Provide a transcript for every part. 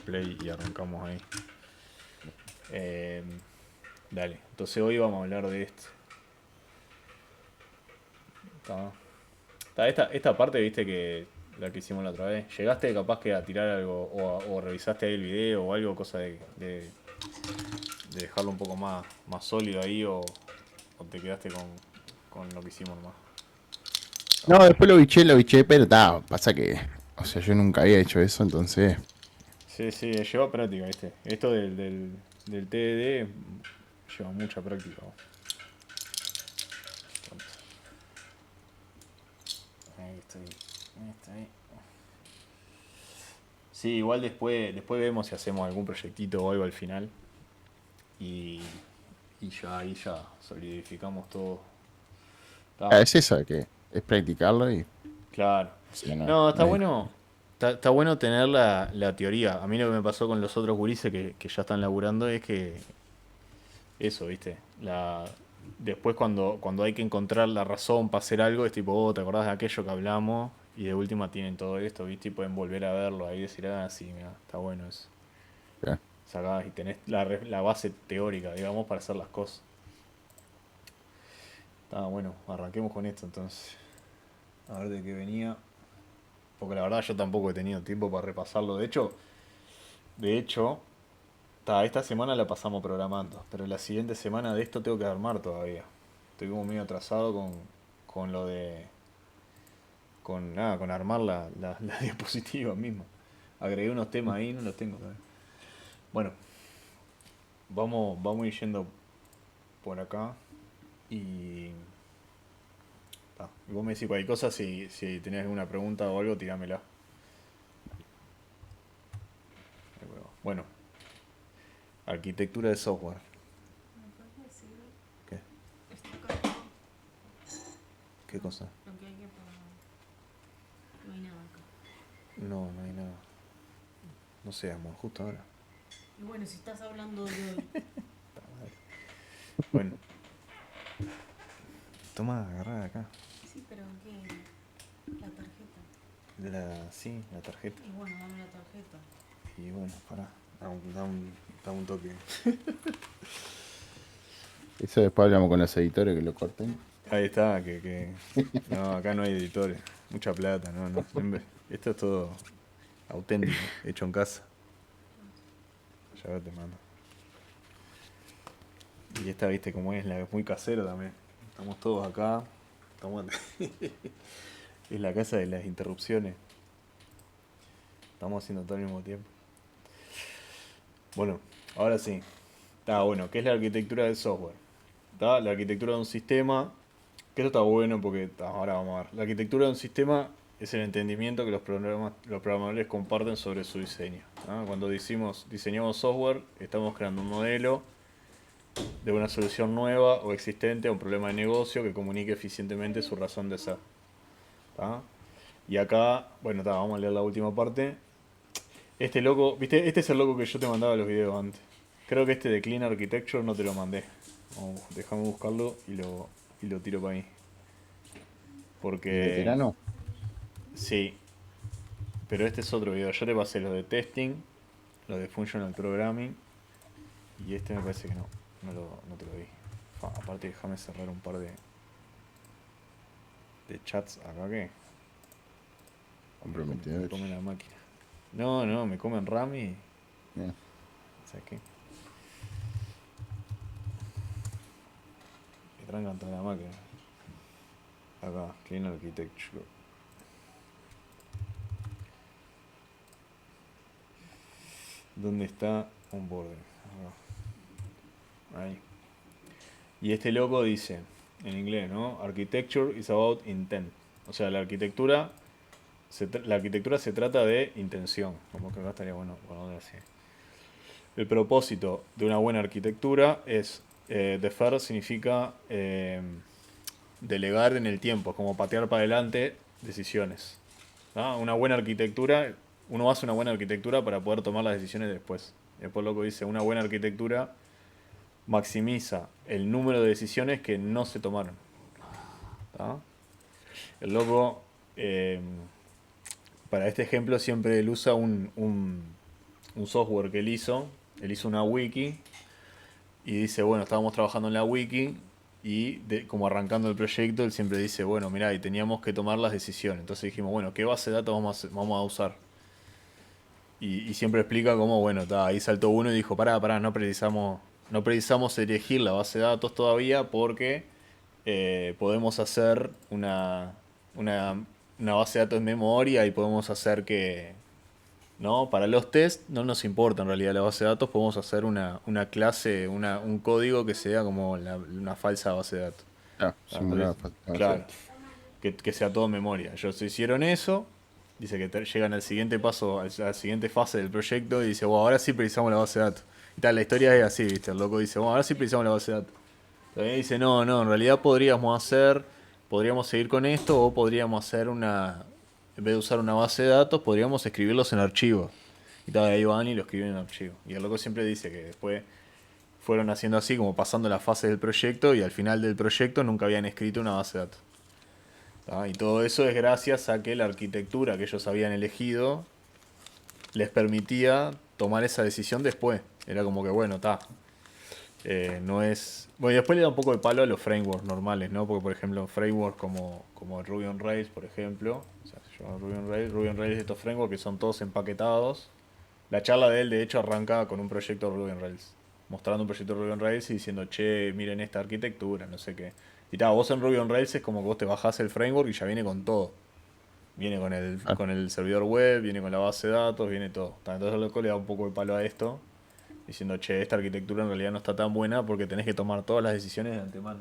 play y arrancamos ahí. Eh, Dale, entonces hoy vamos a hablar de esto. Está. Esta parte, viste que la que hicimos la otra vez. ¿Llegaste capaz que a tirar algo o revisaste ahí el video o algo, cosa de dejarlo un poco más sólido ahí o te quedaste con lo que hicimos más? No, después lo biché, pero pasa que, o sea, yo nunca había hecho eso, entonces, Sí, sí, lleva práctica, viste. Esto del TDD lleva mucha práctica. Ahí estoy. Ahí está, ahí. Sí, igual después vemos si hacemos algún proyectito o algo al final. Y, y ya ahí ya solidificamos todo. Está, es eso, que es practicarlo y, claro. o sea, no, No, no está hay- bueno. Está bueno tener la teoría. A mí lo que me pasó con los otros gurises que ya están laburando es que eso, ¿viste? Después cuando hay que encontrar la razón para hacer algo, es tipo, oh, ¿te acordás de aquello que hablamos? Y de última tienen todo esto, ¿viste? Y pueden volver a verlo ahí y decir, ah, sí, mira, está bueno eso. ya. Sacás y tenés la base teórica, digamos, para hacer las cosas. Está bueno, arranquemos con esto entonces. A ver de qué venía. Porque la verdad yo tampoco he tenido tiempo para repasarlo. De hecho, esta semana la pasamos programando. Pero la siguiente semana de esto tengo que armar todavía. Estoy como medio atrasado con lo de. Con armar la diapositiva mismo. Agregué unos temas ahí, no los tengo todavía. Bueno, vamos a ir yendo por acá. Y. Y vos me decís cualquier cosa, si tenés alguna pregunta o algo, tirámela. Bueno, arquitectura de software. ¿Me puedes decir ¿Qué? está cargado? ¿Qué cosa? Lo que hay que pagar. No hay nada acá. No, no hay nada. No sé, amor, justo ahora. Y bueno, si estás hablando de hoy. Bueno, toma, agarrá de acá. Sí, pero ¿qué? La tarjeta. Sí, la tarjeta. Y bueno, dame la tarjeta. Y bueno, pará. Da un toque. Eso después hablamos con los editores que lo corten. Ahí está, No, acá no hay editores. Mucha plata, no, no. Esto es todo auténtico, hecho en casa. Ya te mando. Y esta, viste cómo es, la es muy casera también. Estamos todos acá. Estamos... es la casa de las interrupciones. Estamos haciendo todo al mismo tiempo. Bueno, ahora sí. Está bueno, ¿qué es la arquitectura del software? Está la arquitectura de un sistema, que esto está bueno porque ahora vamos a ver. La arquitectura de un sistema es el entendimiento que los programadores comparten sobre su diseño. ¿Ah? Cuando diseñamos software, estamos creando un modelo de una solución nueva o existente a un problema de negocio que comunique eficientemente su razón de ser. ¿Tá? Y acá, bueno, vamos a leer la última parte. Este loco, ¿viste? Este es el loco que yo te mandaba los videos antes. Creo que este de Clean Architecture no te lo mandé. Déjame buscarlo y lo tiro para ahí. El Porque veterano, sí, pero este es otro video. Yo te pasé lo de testing, lo de functional programming y este me parece que no te lo di. Aparte déjame cerrar un par de chats acá que me comprometedores. come la máquina. No, no, me comen RAM y... Ya. ¿Sabes qué? Me trancan toda la máquina. Acá, Clean Architecture. ¿Dónde está onboarding? Ahí. Y este loco dice, en inglés, ¿no? Architecture is about intent. O sea, la arquitectura se trata de intención. Como que acá estaría bueno ponerlo así. El propósito de una buena arquitectura es, defer significa delegar en el tiempo, como patear para adelante decisiones. ¿No? Una buena arquitectura, uno hace una buena arquitectura para poder tomar las decisiones después. Después loco dice, una buena arquitectura maximiza el número de decisiones que no se tomaron. ¿Tá? El loco, para este ejemplo, siempre él usa un software que él hizo una wiki, y dice, bueno, estábamos trabajando en la wiki, y como arrancando el proyecto, él siempre dice, bueno, mirá, y teníamos que tomar las decisiones. Entonces dijimos, bueno, ¿qué base de datos vamos a usar? Y siempre explica cómo, bueno, ahí saltó uno y dijo, pará, no precisamos elegir la base de datos todavía porque podemos hacer una, una base de datos en memoria y podemos hacer que, ¿no? Para los test no nos importa en realidad la base de datos, podemos hacer una clase, un código que sea como una falsa base de datos. Ah, Entonces, simular falta. claro, que sea todo en memoria. Ellos hicieron eso, dice que llegan al siguiente paso, a la siguiente fase del proyecto y dice, bueno, ahora sí precisamos la base de datos. Y tal, la historia es así, ¿viste? El loco dice, bueno, ahora sí precisamos la base de datos. También dice, no, en realidad podríamos seguir con esto o podríamos hacer en vez de usar una base de datos, podríamos escribirlos en archivos. Y tal, ahí van y lo escriben en archivo. Y el loco siempre dice que después fueron haciendo así, como pasando las fases del proyecto y al final del proyecto nunca habían escrito una base de datos. Y todo eso es gracias a que la arquitectura que ellos habían elegido les permitía tomar esa decisión después. Era como que, bueno, no es... Bueno, y después le da un poco de palo a los frameworks normales, ¿no? Porque, por ejemplo, frameworks como Ruby on Rails, por ejemplo, o sea, se llama Ruby on Rails es estos frameworks que son todos empaquetados. La charla de él, de hecho, arranca con un proyecto de Ruby on Rails, mostrando un proyecto de Ruby on Rails y diciendo, che, miren esta arquitectura, no sé qué. Y vos en Ruby on Rails es como que vos te bajás el framework y ya viene con todo. Viene con el, Ah, con el servidor web, viene con la base de datos, viene todo. Entonces el loco le da un poco de palo a esto, diciendo, che, esta arquitectura en realidad no está tan buena porque tenés que tomar todas las decisiones de antemano.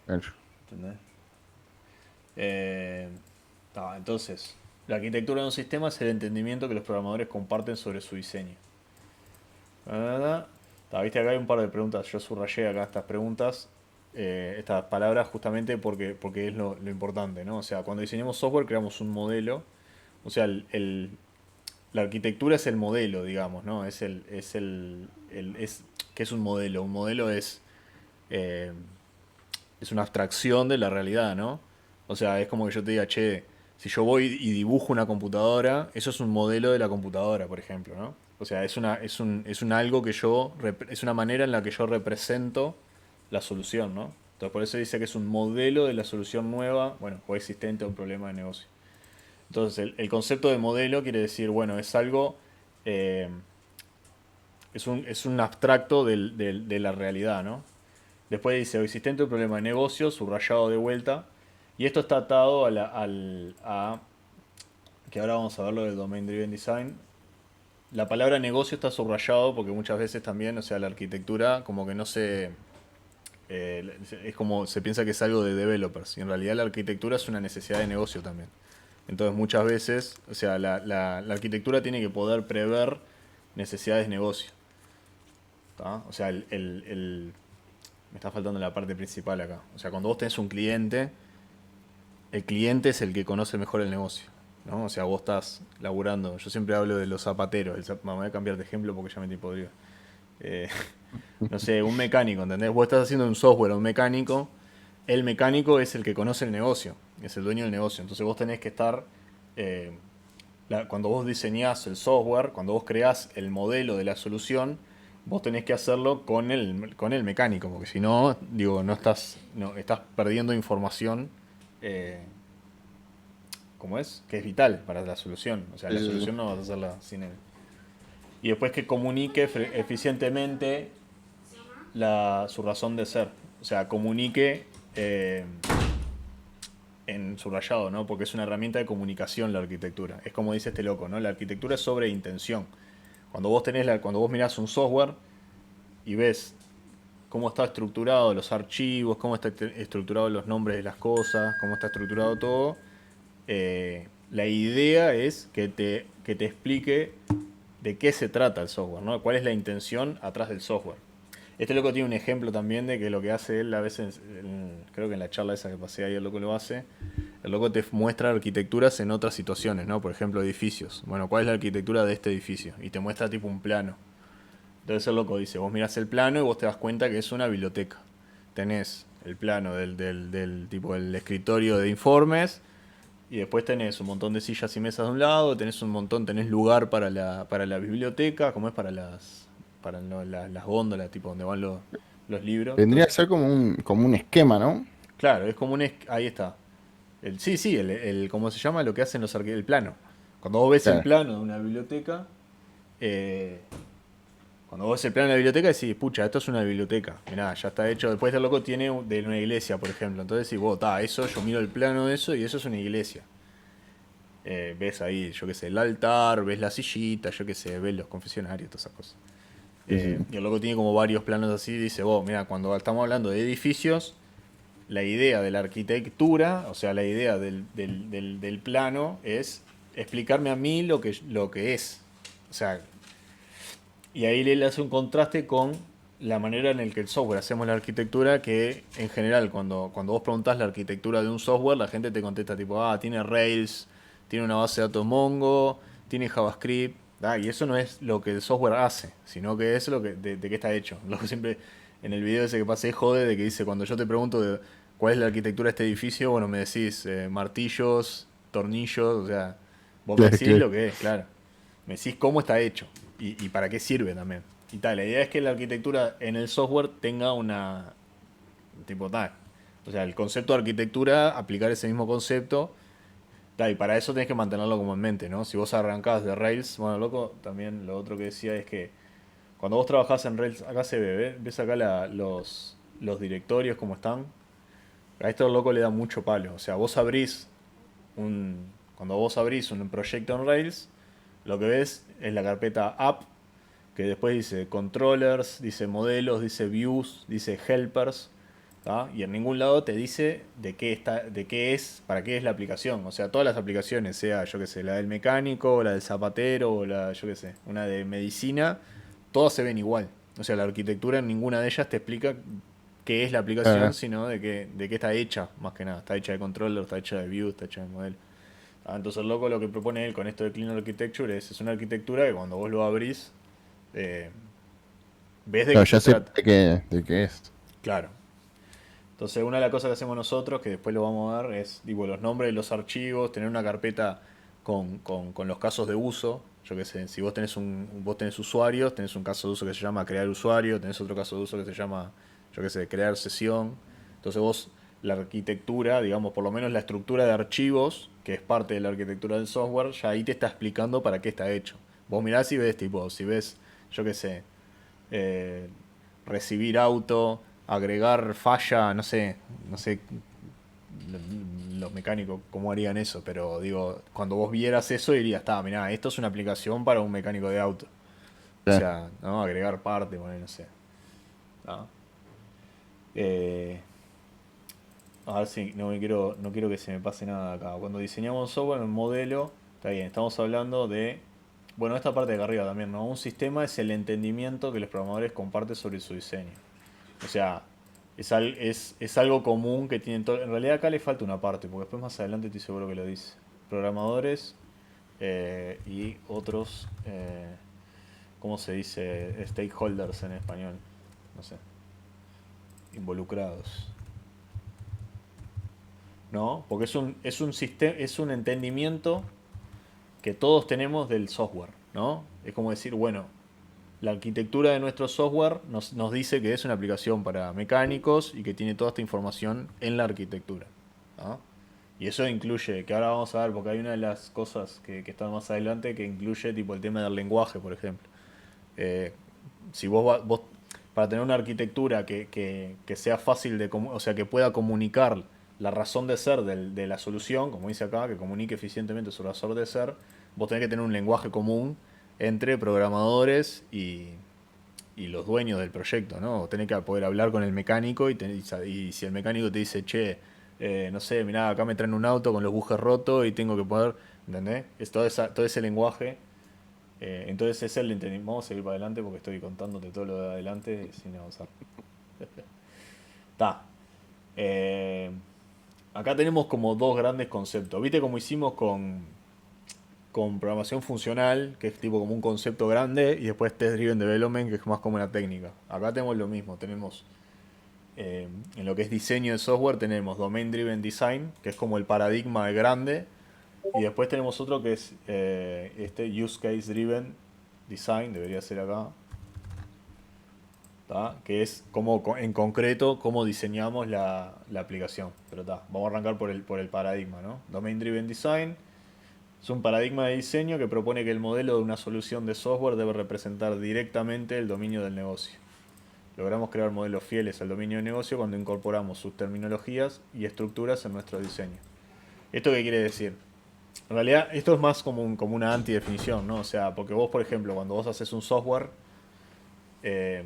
claro. ¿Entendés? Entonces, la arquitectura de un sistema es el entendimiento que los programadores comparten sobre su diseño. Viste, acá hay un par de preguntas. Yo subrayé acá estas preguntas, estas palabras, justamente porque es lo importante, ¿no? O sea, cuando diseñamos software creamos un modelo. O sea, la arquitectura es el modelo, digamos, ¿no? ¿Qué es un modelo? Un modelo eh, es una abstracción de la realidad, ¿no? O sea, es como que yo te diga, che, si yo voy y dibujo una computadora, eso es un modelo de la computadora, por ejemplo, ¿no? O sea, es un algo que es una manera en la que yo represento la solución, ¿no? Entonces por eso dice que es un modelo de la solución nueva, bueno, o existente a un problema de negocio. Entonces el concepto de modelo quiere decir, bueno, es algo, eh, es un abstracto de la realidad, ¿no? Después dice, o existente un problema de negocio, subrayado de vuelta. Y esto está atado que ahora vamos a ver lo del Domain Driven Design. La palabra negocio está subrayado porque muchas veces también, o sea, la arquitectura como que no es como se piensa que es algo de developers. Y en realidad la arquitectura es una necesidad de negocio también. Entonces muchas veces, o sea, la arquitectura tiene que poder prever necesidades de negocio. ¿Tá? O sea, me está faltando la parte principal acá. O sea, cuando vos tenés un cliente, el cliente es el que conoce mejor el negocio, ¿no? O sea, vos estás laburando. Yo siempre hablo de los zapateros. Me voy a cambiar de ejemplo porque ya me estoy podrido. Eh, no sé, un mecánico, ¿entendés? Vos estás haciendo un software a un mecánico. El mecánico es el que conoce el negocio, es el dueño del negocio. Entonces vos tenés que estar... eh, cuando vos diseñás el software, cuando vos creás el modelo de la solución, vos tenés que hacerlo con el mecánico, porque si no, digo, estás perdiendo información, eh, ¿cómo es? Que es vital para la solución. O sea, la solución no vas a hacerla sin él. Y después que comunique eficientemente su razón de ser. O sea, comunique en subrayado, ¿no? Porque es una herramienta de comunicación la arquitectura. Es como dice este loco, ¿no? La arquitectura es sobre intención. Cuando vos mirás un software y ves cómo está estructurado los archivos, cómo está estructurado los nombres de las cosas, cómo está estructurado todo, la idea es que te explique de qué se trata el software, ¿no? Cuál es la intención atrás del software. Este loco tiene un ejemplo también de que lo que hace él a veces, creo que en la charla esa que pasé ahí el loco lo hace, el loco te muestra arquitecturas en otras situaciones, ¿no? Por ejemplo, edificios. Bueno, ¿cuál es la arquitectura de este edificio? Y te muestra tipo un plano. Entonces el loco dice, vos mirás el plano y vos te das cuenta que es una biblioteca. Tenés el plano del tipo del escritorio de informes, Y después tenés un montón de sillas y mesas de un lado, tenés un montón, tenés lugar para la biblioteca, como es para las góndolas, tipo donde van los libros. Vendría a Entonces, ser como un esquema, ¿no? claro, es como ahí está. Sí, ¿cómo se llama? Lo que hacen el plano. Cuando vos ves el Claro. plano de una biblioteca, eh, cuando vos ves el plano de la biblioteca decís, pucha, esto es una biblioteca. Mirá, ya está hecho. Después este loco tiene de una iglesia, por ejemplo. Entonces decís, vos, eso, yo miro el plano de eso y eso es una iglesia. Ves ahí, yo qué sé, el altar, ves la sillita, yo qué sé, ves los confesionarios, todas esas cosas. Sí, sí. Y el loco tiene como varios planos así. Dice, vos, mira, cuando estamos hablando de edificios, la idea de la arquitectura, o sea, la idea del plano es explicarme a mí lo que es. O sea, y ahí le hace un contraste con la manera en la que el software hacemos la arquitectura, que en general cuando vos preguntás la arquitectura de un software, la gente te contesta tipo, tiene Rails, tiene una base de datos Mongo, tiene JavaScript, y eso no es lo que el software hace, sino que es de qué está hecho. Lo que siempre en el video ese que pasé jode de que dice, cuando yo te pregunto de cuál es la arquitectura de este edificio, bueno, me decís martillos, tornillos, o sea, vos me Claro, decís claro. lo que es, claro. Me decís cómo está hecho y para qué sirve también. Y tal, la idea es que la arquitectura en el software tenga una. Tipo tal. O sea, el concepto de arquitectura, aplicar ese mismo concepto. Y para eso tenés que mantenerlo como en mente, ¿no? Si vos arrancás de Rails, bueno, loco, también lo otro que decía es que cuando vos trabajás en Rails, acá se ve, ¿ves acá los directorios como están? A esto loco le da mucho palo. O sea, un. Cuando vos abrís un proyecto en Rails, lo que ves es la carpeta app, que después dice controllers, dice modelos, dice views, dice helpers, ¿tá? Y en ningún lado te dice de qué es, para qué es la aplicación. O sea, todas las aplicaciones, sea yo que sé, la del mecánico, la del zapatero, o yo que sé, una de medicina, todas se ven igual. O sea, la arquitectura en ninguna de ellas te explica qué es la aplicación, Claro. sino de qué está hecha, más que nada. Está hecha de controller, está hecha de view, está hecha de modelo. Entonces el loco lo que propone él con esto de Clean Architecture es una arquitectura que cuando vos lo abrís, eh, ves de Claro, qué ya se sé trata. de qué es. Claro. Entonces una de las cosas que hacemos nosotros, que después lo vamos a ver, es digo, los nombres de los archivos, tener una carpeta con los casos de uso. Yo qué sé, si vos tenés usuarios, tenés un caso de uso que se llama crear usuario, tenés otro caso de uso que se llama, yo qué sé, crear sesión. Entonces vos, la arquitectura, digamos, por lo menos la estructura de archivos, que es parte de la arquitectura del software, ya ahí te está explicando para qué está hecho. Vos mirás y ves, tipo, si ves, yo qué sé, eh, recibir auto, agregar falla, no sé los mecánicos cómo harían eso, pero digo, cuando vos vieras eso dirías, está, mirá, esto es una aplicación para un mecánico de auto. O Claro. sea, ¿no? Agregar parte, bueno, no sé. ¿No? Eh, a ver si no quiero que se me pase nada acá. Cuando diseñamos software, un modelo, está bien, estamos hablando de, bueno, esta parte de acá arriba también, ¿no? Un sistema es el entendimiento que los programadores comparten sobre su diseño. O sea, es algo común que tienen todos. En realidad acá le falta una parte, porque después más adelante estoy seguro que lo dice. Programadores y otros, ¿cómo se dice? Stakeholders en español. No sé. Involucrados. ¿No? Porque es un entendimiento que todos tenemos del software, ¿no? Es como decir, bueno, la arquitectura de nuestro software nos dice que es una aplicación para mecánicos y que tiene toda esta información en la arquitectura, ¿no? Y eso incluye, que ahora vamos a ver, porque hay una de las cosas que están más adelante que incluye tipo el tema del lenguaje, por ejemplo. Eh, si vos para tener una arquitectura que sea fácil o sea, que pueda comunicar la razón de ser de la solución, como dice acá, que comunique eficientemente su razón de ser, vos tenés que tener un lenguaje común entre programadores y los dueños del proyecto, ¿no? Vos tenés que poder hablar con el mecánico y si el mecánico te dice, che, no sé, mirá, acá me traen un auto con los bujes rotos y tengo que poder, ¿entendés? Es todo ese lenguaje. Entonces ese es el entendimiento. Vamos a seguir para adelante porque estoy contándote todo lo de adelante sin avanzar. Está. Eh, Acá tenemos como dos grandes conceptos. ¿Viste cómo hicimos con programación funcional, que es tipo como un concepto grande, y después Test Driven Development, que es más como una técnica? Acá tenemos lo mismo. Tenemos en lo que es diseño de software, tenemos Domain Driven Design, que es como el paradigma de grande, Y después tenemos otro que es este Use Case Driven Design, debería ser acá. ¿Tá? Que es como en concreto cómo diseñamos la aplicación. Pero está, vamos a arrancar por el paradigma, ¿no? Domain Driven Design es un paradigma de diseño que propone que el modelo de una solución de software debe representar directamente el dominio del negocio. Logramos crear modelos fieles al dominio del negocio cuando incorporamos sus terminologías y estructuras en nuestro diseño. ¿Esto qué quiere decir? En realidad, esto es más como una antidefinición, ¿no? O sea, porque vos, por ejemplo, cuando vos haces un software, eh,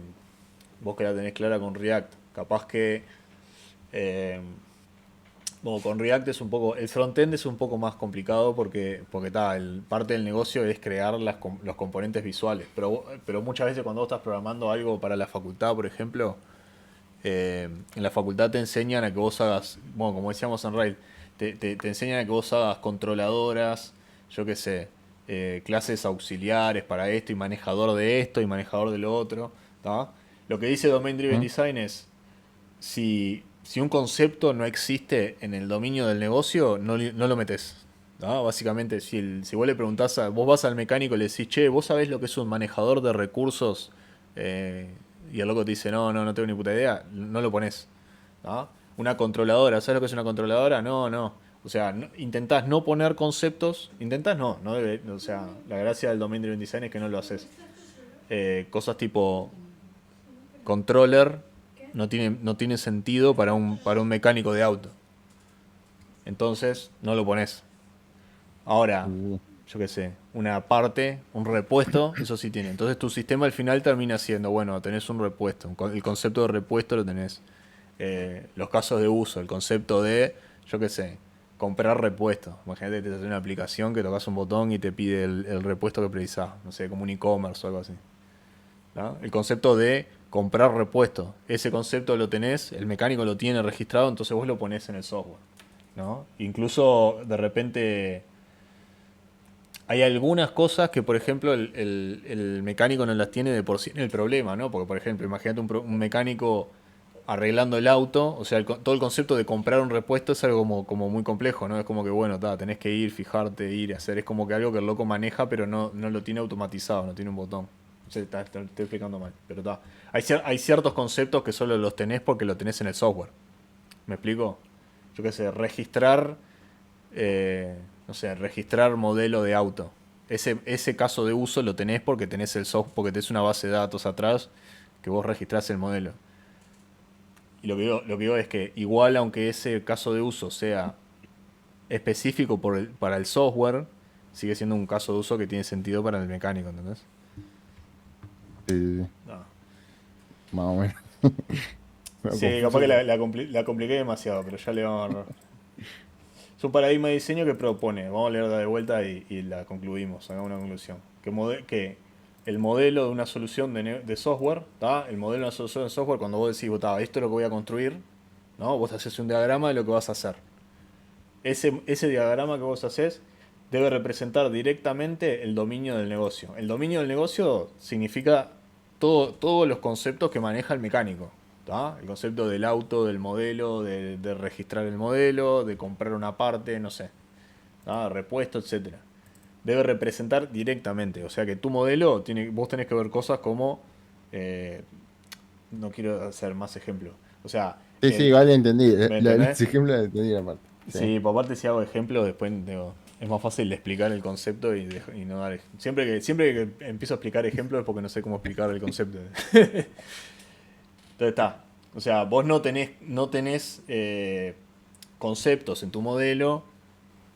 vos que la tenés clara con React, capaz que eh, bueno, con React es un poco, el frontend es un poco más complicado porque parte del negocio es crear los componentes visuales, pero muchas veces cuando vos estás programando algo para la facultad, por ejemplo, en la facultad te enseñan a que vos hagas, bueno, como decíamos en Rail, te enseñan a que vos hagas controladoras, yo qué sé, clases auxiliares para esto y manejador de esto y manejador de lo otro, ¿tá? Lo que dice Domain Driven ¿Mm? Design es, si un concepto no existe en el dominio del negocio, no lo metes. ¿No? Básicamente, si vos le preguntás, vos vas al mecánico y le decís, che, ¿vos sabés lo que es un manejador de recursos? Y el loco te dice, no tengo ni puta idea, no lo pones. ¿No? Una controladora, ¿sabes lo que es una controladora? No. O sea, intentás no poner conceptos, intentás no o sea, la gracia del domain driven design es que no lo haces. Cosas tipo controller no tiene sentido para un mecánico de auto. Entonces, no lo pones. Ahora, Uh, yo qué sé, una parte, un repuesto, eso sí tiene. Entonces tu sistema al final termina siendo, bueno, tenés un repuesto. El concepto de repuesto lo tenés. Los casos de uso, el concepto de, yo qué sé, comprar repuestos. Imagínate que te hace una aplicación que tocas un botón y te pide el repuesto que precisás. No sé, como un e-commerce o algo así. ¿No? El concepto de comprar repuestos. Ese concepto lo tenés, el mecánico lo tiene registrado, entonces vos lo ponés en el software. ¿No? Incluso de repente hay algunas cosas que, por ejemplo, el mecánico no las tiene de por sí en el problema, ¿no? Porque, por ejemplo, imagínate un mecánico arreglando el auto, o sea, todo el concepto de comprar un repuesto es algo como muy complejo, ¿no? Es como que, bueno, tenés que ir, fijarte, ir, hacer, es como que algo que el loco maneja, pero no lo tiene automatizado, no tiene un botón. No sé, te estoy explicando mal, pero está. Hay ciertos conceptos que solo los tenés porque lo tenés en el software. ¿Me explico? Yo qué sé, no sé, registrar modelo de auto. Ese caso de uso lo tenés porque tenés el software, porque tenés una base de datos atrás que vos registrás el modelo. Y lo que digo es que igual aunque ese caso de uso sea específico para el software, sigue siendo un caso de uso que tiene sentido para el mecánico, ¿entendés? sí, No. más o menos. Medio Sí, capaz confuso, que pero. la compliqué demasiado, pero ya le vamos a agarrar. Es un paradigma de diseño que propone, vamos a leerla de vuelta y la concluimos, hagamos una conclusión. Que el modelo de una solución de software, ¿tá? El modelo de una solución de software, cuando vos decís, esto es lo que voy a construir, ¿no? Vos haces un diagrama de lo que vas a hacer. Ese diagrama que vos haces debe representar directamente el dominio del negocio. El dominio del negocio significa todos los conceptos que maneja el mecánico. ¿Tá? El concepto del auto, del modelo, de registrar el modelo, de comprar una parte, no sé, ¿tá? Repuesto, etcétera. Debe representar directamente. O sea que tu modelo, vos tenés que ver cosas como... eh, no quiero hacer más ejemplos. O sea, Sí, sí, vale, entendí. ¿me Los entendés? ejemplos los entendí la parte. Sí. Sí, por aparte si hago ejemplos, después digo, es más fácil de explicar el concepto y no dar. Siempre que empiezo a explicar ejemplos es porque no sé cómo explicar el concepto. Entonces está. O sea, vos no tenés conceptos en tu modelo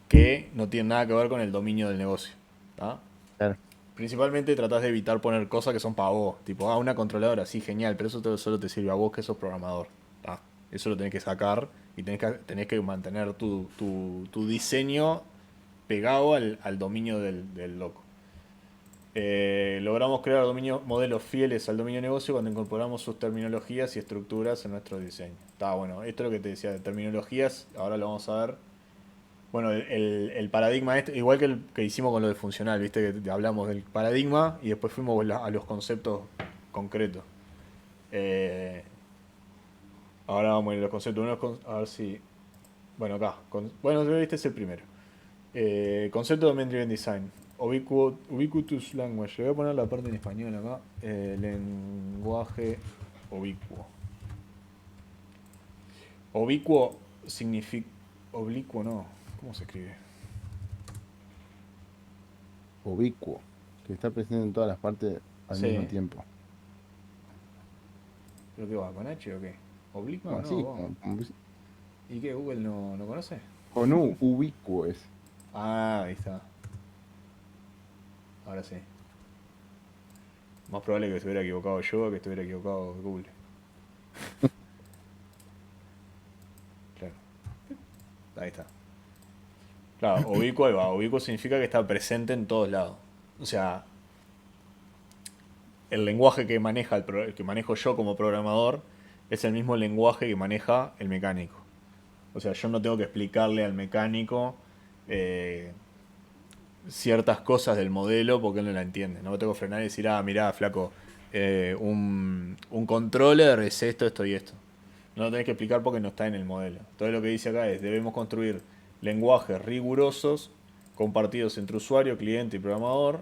que no tienen nada que ver con el dominio del negocio. ¿Tá? Claro. Principalmente tratás de evitar poner cosas que son para vos. Tipo, una controladora, sí, genial, pero eso solo te sirve a vos que sos programador. ¿Tá? Eso lo tenés que sacar y tenés que mantener tu diseño pegado al dominio del loco. Logramos crear modelos fieles al dominio de negocio cuando incorporamos sus terminologías y estructuras en nuestro diseño. Está bueno, esto es lo que te decía de terminologías, ahora lo vamos a ver. Bueno, el paradigma igual que el que hicimos con lo de funcional, viste que hablamos del paradigma y después fuimos a los conceptos concretos. Eh, Ahora vamos a ir a los conceptos. A ver si. Bueno, acá. Bueno, este es el primero. Concepto de Domain Driven Design. Ubiquitous Language. Le voy a poner la parte en español acá. Lenguaje ubicuo. Ubicuo significa... Oblicuo no. ¿Cómo se escribe? Ubicuo, que está presente en todas las partes al Sí. mismo tiempo. ¿Pero qué va? ¿Con H o qué? Oblicuo No, no. así, vos. ¿Y qué? ¿Google no conoce? con U, ubicuo es. Ah, ahí está. Ahora sí. Más probable que estuviera equivocado yo que estuviera equivocado Google. Claro. Ahí está. Claro, ubicuo ahí va. Ubicuo significa que está presente en todos lados. O sea, el lenguaje que maneja que manejo yo como programador es el mismo lenguaje que maneja el mecánico. O sea, yo no tengo que explicarle al mecánico eh, ciertas cosas del modelo porque él no la entiende. No tengo que frenar y decir, ah, mirá, flaco, un controller es esto, esto y esto. No lo tenés que explicar porque no está en el modelo. Todo lo que dice acá es, debemos construir lenguajes rigurosos compartidos entre usuario, cliente y programador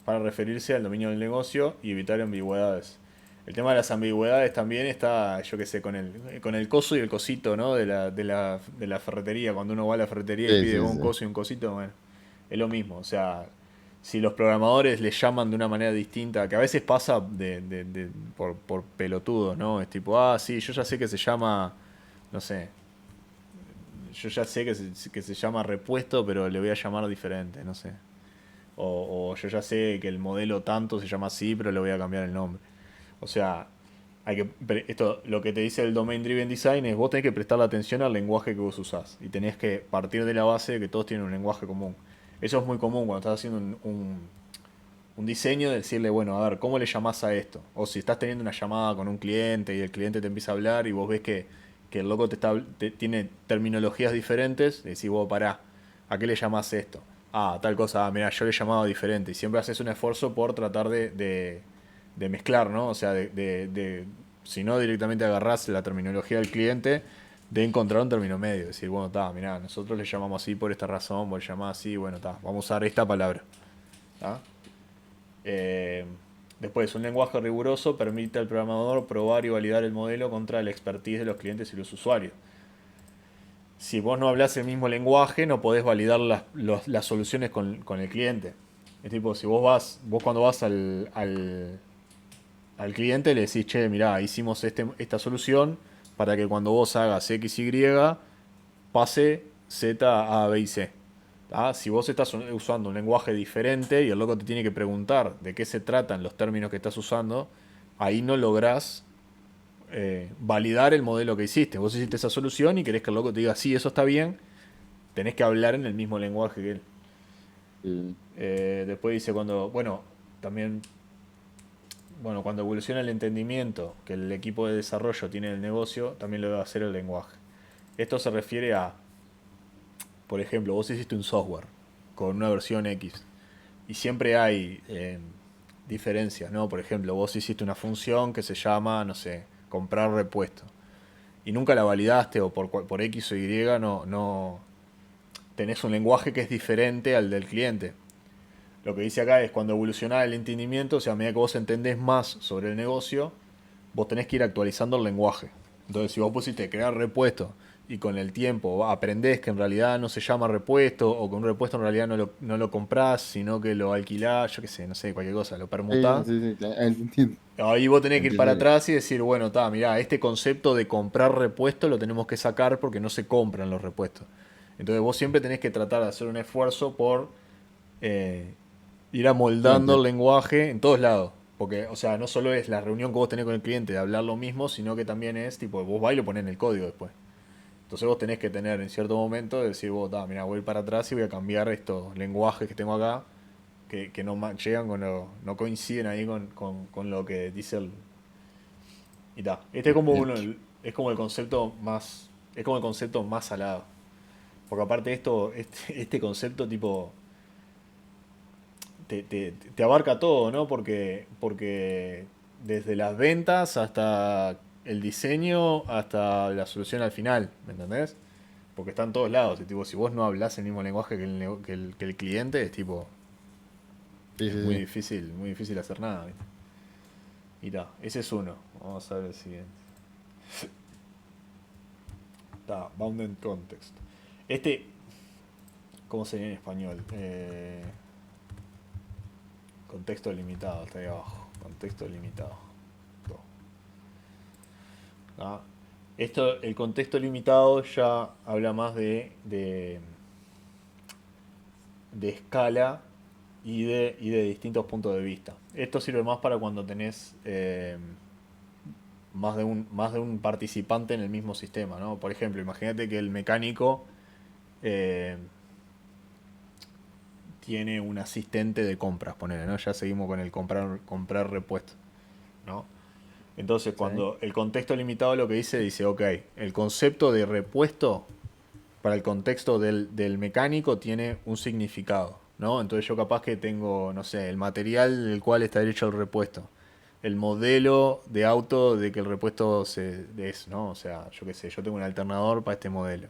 para referirse al dominio del negocio y evitar ambigüedades. El tema de las ambigüedades también está, yo qué sé, con el coso y el cosito, ¿no? De la ferretería. Cuando uno va a la ferretería y Sí, pide sí, un sí. coso y un cosito, bueno, es lo mismo. O sea, si los programadores le llaman de una manera distinta, que a veces pasa por pelotudos, ¿no? Es tipo, ah, sí, yo ya sé que se llama, no sé, yo ya sé que se llama repuesto, pero le voy a llamar diferente, no sé. O yo ya sé que el modelo tanto se llama así, pero le voy a cambiar el nombre. O sea, esto, lo que te dice el Domain Driven Design es vos tenés que prestarle atención al lenguaje que vos usás. Y tenés que partir de la base de que todos tienen un lenguaje común. Eso es muy común cuando estás haciendo un diseño, de decirle, bueno, a ver, ¿cómo le llamás a esto? O si estás teniendo una llamada con un cliente y el cliente te empieza a hablar y vos ves que el loco tiene terminologías diferentes, decís, vos, pará, ¿a qué le llamás esto? Ah, tal cosa, ah, mira, yo le he llamado diferente. Y siempre haces un esfuerzo por tratar de mezclar, ¿no? O sea, si no directamente agarrás la terminología del cliente, de encontrar un término medio. Decir, bueno, está, mirá, nosotros le llamamos así por esta razón, vos le llamás así, bueno, está, vamos a usar esta palabra. ¿Tá? Eh, Después, un lenguaje riguroso permite al programador probar y validar el modelo contra la expertise de los clientes y los usuarios. Si vos no hablas el mismo lenguaje, no podés validar las soluciones con el cliente. Es tipo, si vos cuando vas al cliente le decís, che, mirá, hicimos esta solución para que cuando vos hagas X, Y, pase Z, A, B y C. ¿Tá? Si vos estás usando un lenguaje diferente y el loco te tiene que preguntar de qué se tratan los términos que estás usando, ahí no lográs validar el modelo que hiciste. Vos hiciste esa solución y querés que el loco te diga, sí, eso está bien, tenés que hablar en el mismo lenguaje que él. Sí. Después dice bueno, también, bueno, cuando evoluciona el entendimiento que el equipo de desarrollo tiene del negocio, también lo debe hacer el lenguaje. Esto se refiere a, por ejemplo, vos hiciste un software con una versión X y siempre hay diferencias, ¿no? Por ejemplo, vos hiciste una función que se llama, no sé, comprar repuesto y nunca la validaste o por X o Y no tenés un lenguaje que es diferente al del cliente. Lo que dice acá es cuando evoluciona el entendimiento, o sea, a medida que vos entendés más sobre el negocio, vos tenés que ir actualizando el lenguaje. Entonces, si vos pusiste crear repuesto y con el tiempo aprendés que en realidad no se llama repuesto o que un repuesto en realidad no lo comprás, sino que lo alquilás, yo qué sé, no sé, cualquier cosa, lo Sí, permutás, sí, sí, entiendo. ahí vos tenés que ir para Entiendo. atrás y decir, bueno, está, mirá, este concepto de comprar repuesto lo tenemos que sacar porque no se compran los repuestos. Entonces vos siempre tenés que tratar de hacer un esfuerzo por eh, ir No, amoldando el lenguaje en todos lados. Porque, o sea, no solo es la reunión que vos tenés con el cliente de hablar lo mismo, sino que también es, tipo, vos vas y lo ponés en el código después. Entonces vos tenés que tener en cierto momento, decir, vos, mira, voy a ir para atrás y voy a cambiar estos lenguajes que tengo acá, que no llegan no coinciden ahí con lo que dice el... Y ta. Este es como bien. uno, es como el concepto más, es como el concepto más salado. Porque aparte de esto, este concepto tipo te abarca todo, ¿no? Porque desde las ventas hasta el diseño, hasta la solución al final, ¿me entendés? Porque está en todos lados. Y, tipo, si vos no hablas el mismo lenguaje que el cliente, es tipo, Sí, es sí, sí. muy difícil hacer nada. ¿Viste? Y ta, ese es uno. Vamos a ver el siguiente. Está, Bounded Context. Este, ¿cómo sería en español? Contexto limitado, está ahí abajo. Contexto limitado. Todo. ¿Ah? Esto, el contexto limitado ya habla más de escala y de distintos puntos de vista. Esto sirve más para cuando tenés más de un participante en el mismo sistema, ¿no? Por ejemplo, imagínate que el mecánico eh, tiene un asistente de compras, ponele, ¿no? Ya seguimos con el comprar repuestos, ¿no? Entonces, Sí. cuando el contexto limitado lo que dice, ok, el concepto de repuesto para el contexto del mecánico tiene un significado, ¿no? Entonces yo capaz que tengo, no sé, el material del cual está hecho el repuesto, el modelo de auto de que el repuesto es, ¿no? O sea, yo qué sé, yo tengo un alternador para este modelo.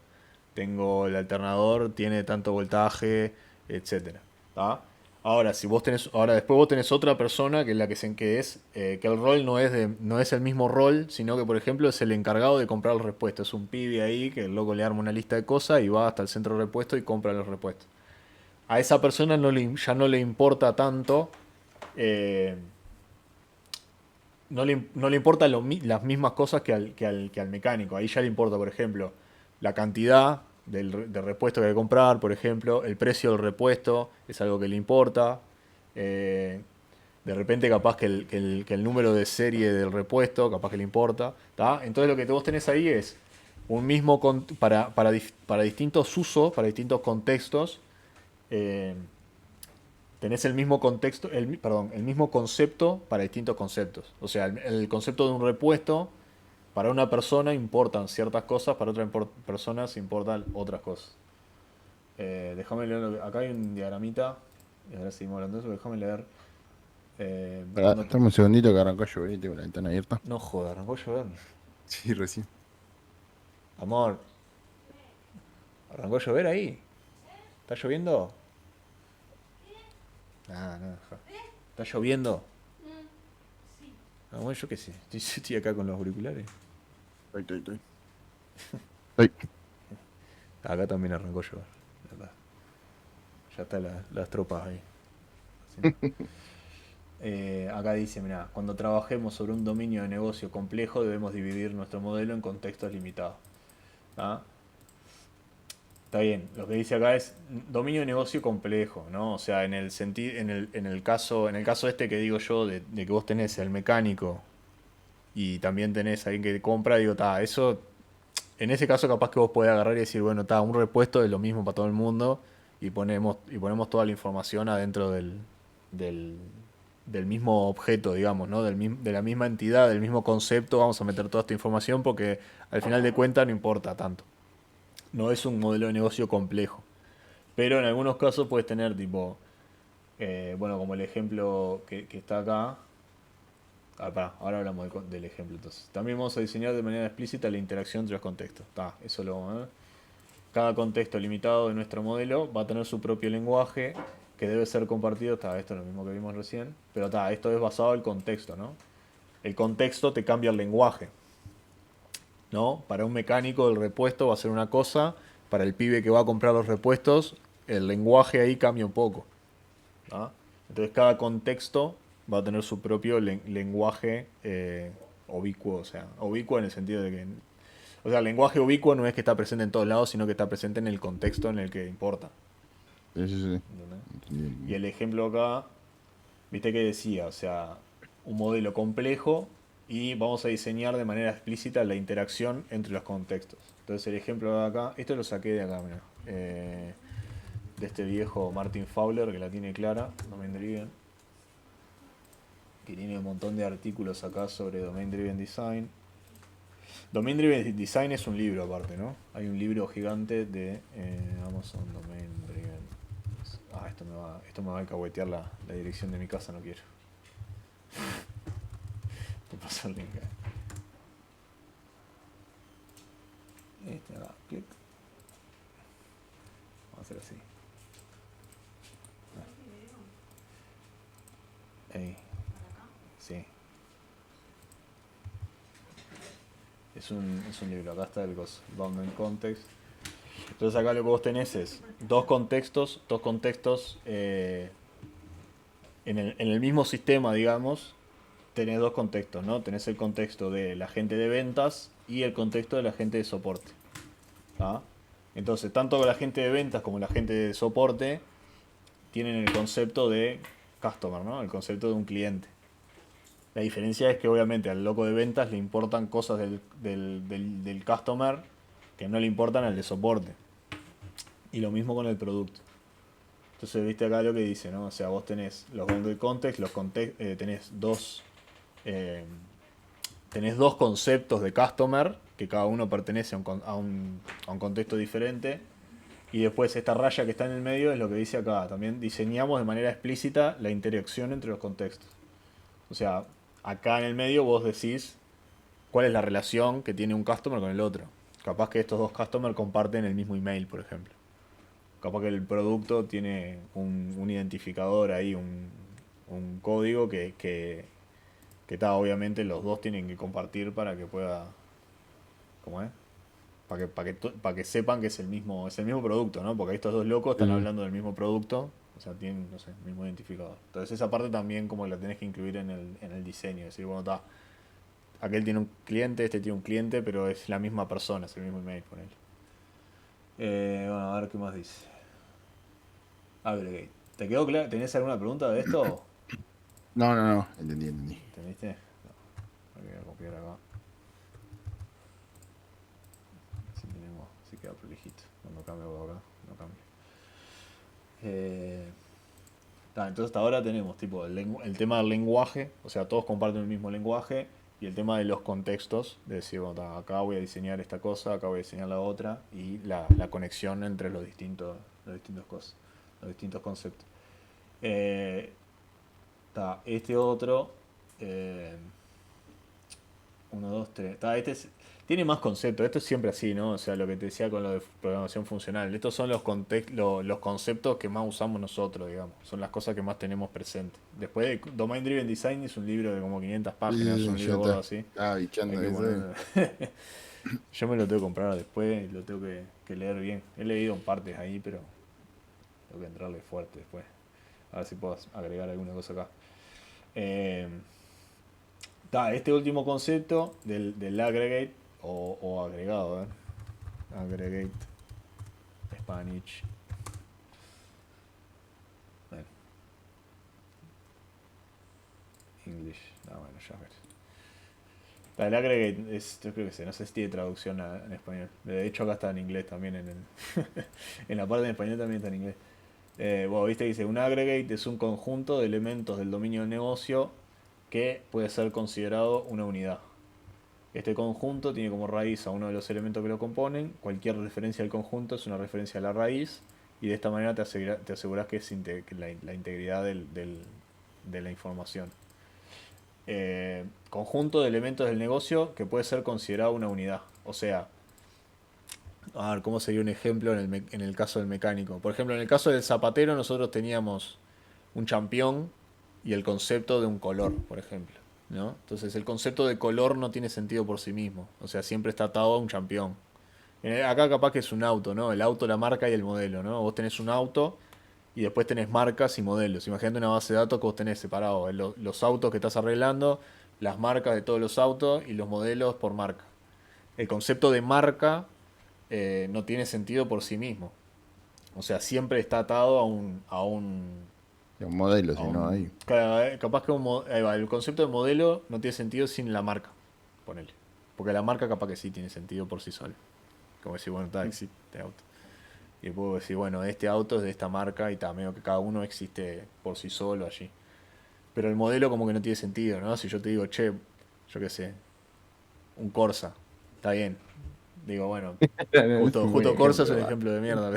Tengo el alternador, tiene tanto voltaje, etcétera. ¿Tá? Ahora, si vos tenés, ahora después vos tenés otra persona que es la que se que es que el rol no es el mismo rol, sino que por ejemplo es el encargado de comprar el repuesto. Es un pibe ahí que el loco le arma una lista de cosas y va hasta el centro de repuesto y compra los repuestos. A esa persona ya no le importa tanto, eh, no le importa las mismas cosas que al mecánico. Ahí ya le importa, por ejemplo, la cantidad del repuesto que hay que comprar, por ejemplo, el precio del repuesto es algo que le importa. Eh, de repente capaz que el número de serie del repuesto, capaz que le importa. ¿Tá? Entonces lo que vos tenés ahí es un mismo para distintos usos, para distintos contextos. eh, Tenés el mismo contexto, perdón, el mismo concepto para distintos conceptos. O sea, el concepto de un repuesto para una persona importan ciertas cosas, para otras personas importan otras cosas. Déjame leer, acá hay un diagramita, y ahora seguimos hablando de eso, déjame leer. Pará, Cuando, dame un segundito que arrancó a llover y tengo la ventana abierta. no jodas, arrancó a llover. Sí, recién. Amor, arrancó a llover ahí. ¿Está lloviendo? Ah, no, ¿está lloviendo? Ah, bueno, yo qué sé. Estoy acá con los auriculares. Estoy. Estoy. Acá también arrancó a llover. ¿Verdad? Ya están las tropas ahí. Acá dice, mira, cuando trabajemos sobre un dominio de negocio complejo debemos dividir nuestro modelo en contextos limitados. ¿Ah? Está bien, lo que dice acá es dominio de negocio complejo, ¿no? O sea, en el sentido, en el caso este que digo yo, de que vos tenés el mecánico y también tenés alguien que compra, digo, está, eso, en ese caso capaz que vos podés agarrar y decir, bueno, está, un repuesto es lo mismo para todo el mundo y ponemos toda la información adentro del, del mismo objeto, digamos, ¿no? De la misma entidad, del mismo concepto, vamos a meter toda esta información porque al final de cuentas no importa tanto. No es un modelo de negocio complejo. Pero en algunos casos puedes tener tipo, bueno, como el ejemplo que está acá. Ah, pará, ahora hablamos del ejemplo entonces. También vamos a diseñar de manera explícita la interacción entre los contextos. Eso lo vamos a ver. Cada contexto limitado de nuestro modelo va a tener su propio lenguaje que debe ser compartido. Esto es lo mismo que vimos recién. Pero esto es basado en el contexto, ¿no? El contexto te cambia el lenguaje, ¿no? Para un mecánico el repuesto va a ser una cosa, para el pibe que va a comprar los repuestos, el lenguaje ahí cambia un poco. ¿Ah? Entonces cada contexto va a tener su propio lenguaje ubicuo, o sea, ubicuo en el sentido de que, o sea, el lenguaje ubicuo no es que está presente en todos lados, sino que está presente en el contexto en el que importa. Sí, sí, sí. ¿Entendés? Y Entendí. el ejemplo acá, viste que decía, o sea, un modelo complejo y vamos a diseñar de manera explícita la interacción entre los contextos. Entonces el ejemplo de acá, esto lo saqué de acá, mira, de este viejo Martin Fowler que la tiene clara, Domain Driven, que tiene un montón de artículos acá sobre Domain Driven Design. Domain Driven Design es un libro aparte, ¿no? Hay un libro gigante de Amazon Domain Driven. Esto me va a alcahuetear la dirección de mi casa, no quiero. Te paso el link. Este acá, clic. a hacer así. Ahí. Sí. Es un libro, acá está el coso, Bounded Context. Entonces acá lo que vos tenés es dos contextos en el mismo sistema, digamos, tenés dos contextos, ¿no? Tenés el contexto de la gente de ventas y el contexto de la gente de soporte. ¿Ah? Entonces, tanto la gente de ventas como la gente de soporte tienen el concepto de customer, ¿no? El concepto de un cliente. La diferencia es que obviamente al loco de ventas le importan cosas del customer que no le importan al de soporte. Y lo mismo con el producto. Entonces, viste acá lo que dice, ¿no? O sea, vos tenés los bounded context, eh, tenés dos conceptos de customer, que cada uno pertenece a un contexto diferente. Y después esta raya que está en el medio es lo que dice acá. También diseñamos de manera explícita la interacción entre los contextos. O sea, acá en el medio vos decís cuál es la relación que tiene un customer con el otro. Capaz que estos dos customers comparten el mismo email, por ejemplo. Capaz que el producto tiene un identificador ahí, un código que está, obviamente los dos tienen que compartir para que pueda, ¿cómo es? Para que sepan que es el mismo producto, ¿no? Porque estos dos locos están Mm. hablando del mismo producto, o sea, tienen, no sé, el mismo identificador. Entonces esa parte también como la tenés que incluir en el diseño, es decir, bueno, está, aquel tiene un cliente, este tiene un cliente, pero es la misma persona, es el mismo email con él. Bueno, a ver qué más dice. Aggregate. ¿Te quedó claro? ¿Tenés alguna pregunta de esto? No, no, no, entendí. ¿Entendiste? No. Voy a copiar acá. Si queda prolijito. Cuando cambio acá, no cambia. Entonces hasta ahora tenemos tipo el tema del lenguaje, o sea, todos comparten el mismo lenguaje, y el tema de los contextos, de decir, bueno, acá voy a diseñar esta cosa, acá voy a diseñar la otra, y la conexión entre los distintos cosas, los distintos conceptos. Este otro, eh, uno, dos, tres. Tiene más conceptos. Esto es siempre así, ¿no? O sea, lo que te decía con lo de programación funcional. Estos son los conceptos que más usamos nosotros, digamos. Son las cosas que más tenemos presentes. Después de Domain Driven Design es un libro de como 500 páginas, es un Ya libro gordo está. así. Estaba Hay bichando que eso. ponerlo. Yo me lo tengo que comprar después y lo tengo que leer bien. He leído en partes ahí, pero tengo que entrarle fuerte después. A ver si puedo agregar alguna cosa acá. Eh, este último concepto del aggregate o agregado, aggregate Spanish. Bueno, English. Bueno, ya ves. El aggregate yo creo que sé, no sé si tiene traducción en español. De hecho acá está en inglés también en la parte en español también está en inglés. Bueno, viste, dice, un aggregate es un conjunto de elementos del dominio del negocio que puede ser considerado una unidad. Este conjunto tiene como raíz a uno de los elementos que lo componen. Cualquier referencia al conjunto es una referencia a la raíz. Y de esta manera te aseguras que es que la integridad de la información. Conjunto de elementos del negocio que puede ser considerado una unidad. O sea, a ver, ¿cómo sería un ejemplo en el caso del mecánico? Por ejemplo, en el caso del zapatero nosotros teníamos un champión y el concepto de un color, por ejemplo, ¿no? Entonces el concepto de color no tiene sentido por sí mismo, o sea, siempre está atado a un champión. Acá capaz que es un auto, ¿no? El auto, la marca y el modelo, ¿no? Vos tenés un auto y después tenés marcas y modelos. Imagínate una base de datos que vos tenés separado, los autos que estás arreglando, las marcas de todos los autos y los modelos por marca. El concepto de marca no tiene sentido por sí mismo. O sea, siempre está atado Un modelo, a si no un hay. capaz que ahí va, el concepto de modelo no tiene sentido sin la marca. Ponele. Porque la marca capaz que sí tiene sentido por sí sola. Como decir, bueno, existe este auto. Y puedo decir, bueno, este auto es de esta marca y está, medio que cada uno existe por sí solo allí. Pero el modelo como que no tiene sentido, ¿no? Si yo te digo, che, yo qué sé, un Corsa, está bien. Digo, bueno, Es un buen justo Corsa es ejemplo, un va. ejemplo de mierda.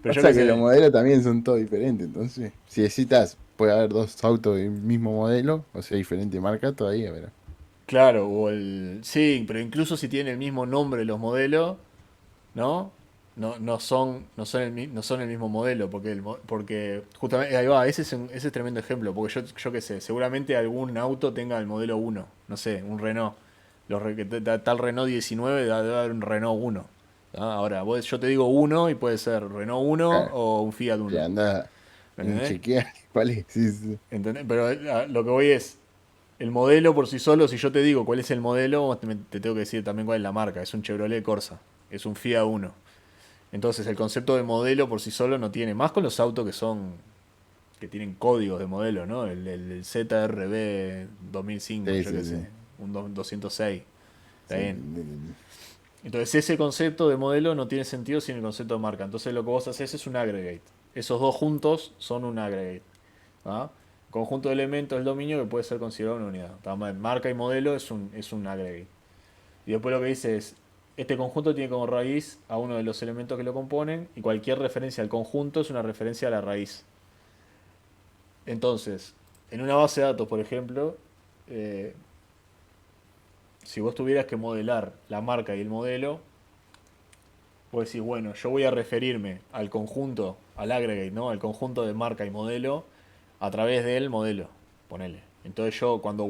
Pero yo qué Pasa que los sé. modelos también son todos diferentes, entonces, si necesitas, puede haber dos autos del mismo modelo, o sea, diferente marca, todavía, pero. Claro, sí, pero incluso si tienen el mismo nombre los modelos, ¿no? no son el mismo modelo, porque, porque justamente, ahí va, ese es tremendo ejemplo, porque yo qué sé, seguramente algún auto tenga el modelo uno, no sé, un Renault, tal Renault 19 debe haber un Renault uno. Ahora, yo te digo uno y puede ser Renault uno Claro. o un Fiat Y uno, anda ¿me en entendés? chequear cuál es. Sí, sí. ¿Entendés? Pero lo que voy es, el modelo por sí solo, si yo te digo cuál es el modelo, vos te tengo que decir también cuál es la marca, es un Chevrolet Corsa, es un Fiat uno. Entonces el concepto de modelo por sí solo no tiene, más con los autos que tienen códigos de modelo, ¿no? El ZRB 2005, Sí, yo qué sí, sé, sí. un 206, está Sí, bien. Entonces ese concepto de modelo no tiene sentido sin el concepto de marca. Entonces lo que vos haces es un aggregate. Esos dos juntos son un aggregate. ¿Ah? Conjunto de elementos del dominio que puede ser considerado una unidad. Marca y modelo es un aggregate. Y después lo que dice es, este conjunto tiene como raíz a uno de los elementos que lo componen y cualquier referencia al conjunto es una referencia a la raíz. Entonces, en una base de datos, por ejemplo, eh, si vos tuvieras que modelar la marca y el modelo, vos decís, bueno, yo voy a referirme al conjunto, al aggregate, ¿no? Al conjunto de marca y modelo a través del modelo, ponele. Entonces yo cuando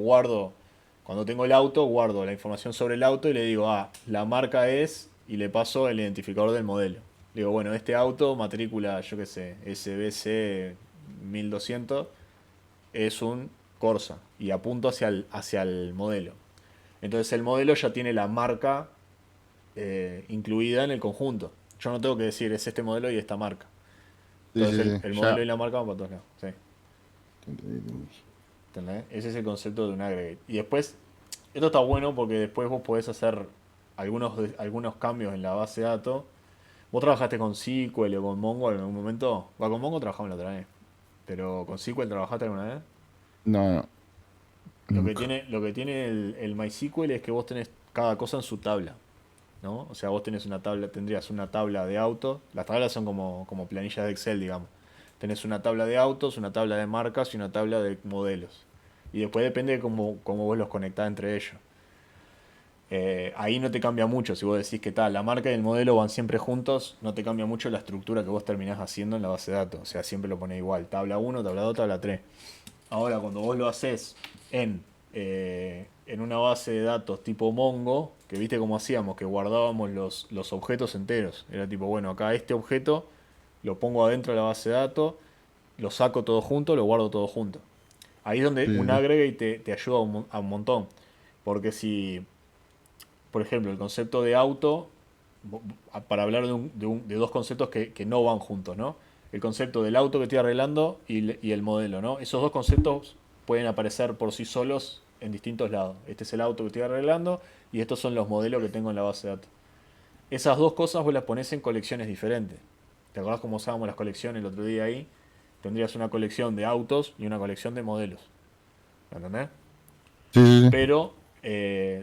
tengo el auto, guardo la información sobre el auto y le digo, la marca es, y le paso el identificador del modelo. Le digo, bueno, este auto, matrícula, yo qué sé, SBC 1200, es un Corsa y apunto hacia el modelo. Entonces el modelo ya tiene la marca incluida en el conjunto. Yo no tengo que decir es este modelo y esta marca. sí, Entonces sí, sí. el modelo Ya. y la marca van para todos lados. Sí. Te entendí, te entendí. ¿Entendés? Ese es el concepto de un aggregate. Y después, esto está bueno porque después vos podés hacer algunos cambios en la base de datos. ¿Vos trabajaste con SQL o con Mongo en algún momento? Va, con Mongo trabajamos la otra vez. Pero con SQL trabajaste alguna vez. No, no, nunca. Lo que tiene el MySQL es que vos tenés cada cosa en su tabla. ¿No? O sea, vos tenés una tabla, tendrías una tabla de autos. Las tablas son como planillas de Excel, digamos. Tenés una tabla de autos, una tabla de marcas y una tabla de modelos. Y después depende de cómo vos los conectás entre ellos. Ahí no te cambia mucho. Si vos decís que tal, la marca y el modelo van siempre juntos, no te cambia mucho la estructura que vos terminás haciendo en la base de datos. O sea, siempre lo ponés igual. Tabla uno, tabla 2, tabla 3. Ahora, cuando vos lo haces en una base de datos tipo Mongo, que viste cómo hacíamos, que guardábamos los objetos enteros. Era tipo, bueno, acá este objeto lo pongo adentro de la base de datos, lo saco todo junto, lo guardo todo junto. Ahí es donde Sí, un sí, sí. aggregate te ayuda a un montón. Porque si, por ejemplo, el concepto de auto, para hablar de dos conceptos que no van juntos, ¿no? El concepto del auto que estoy arreglando y el modelo, ¿no? Esos dos conceptos pueden aparecer por sí solos en distintos lados. Este es el auto que estoy arreglando y estos son los modelos que tengo en la base de datos. Esas dos cosas vos las pones en colecciones diferentes. ¿Te acordás cómo usábamos las colecciones el otro día ahí? Tendrías una colección de autos y una colección de modelos. ¿Me entendés? Sí, sí, sí. Pero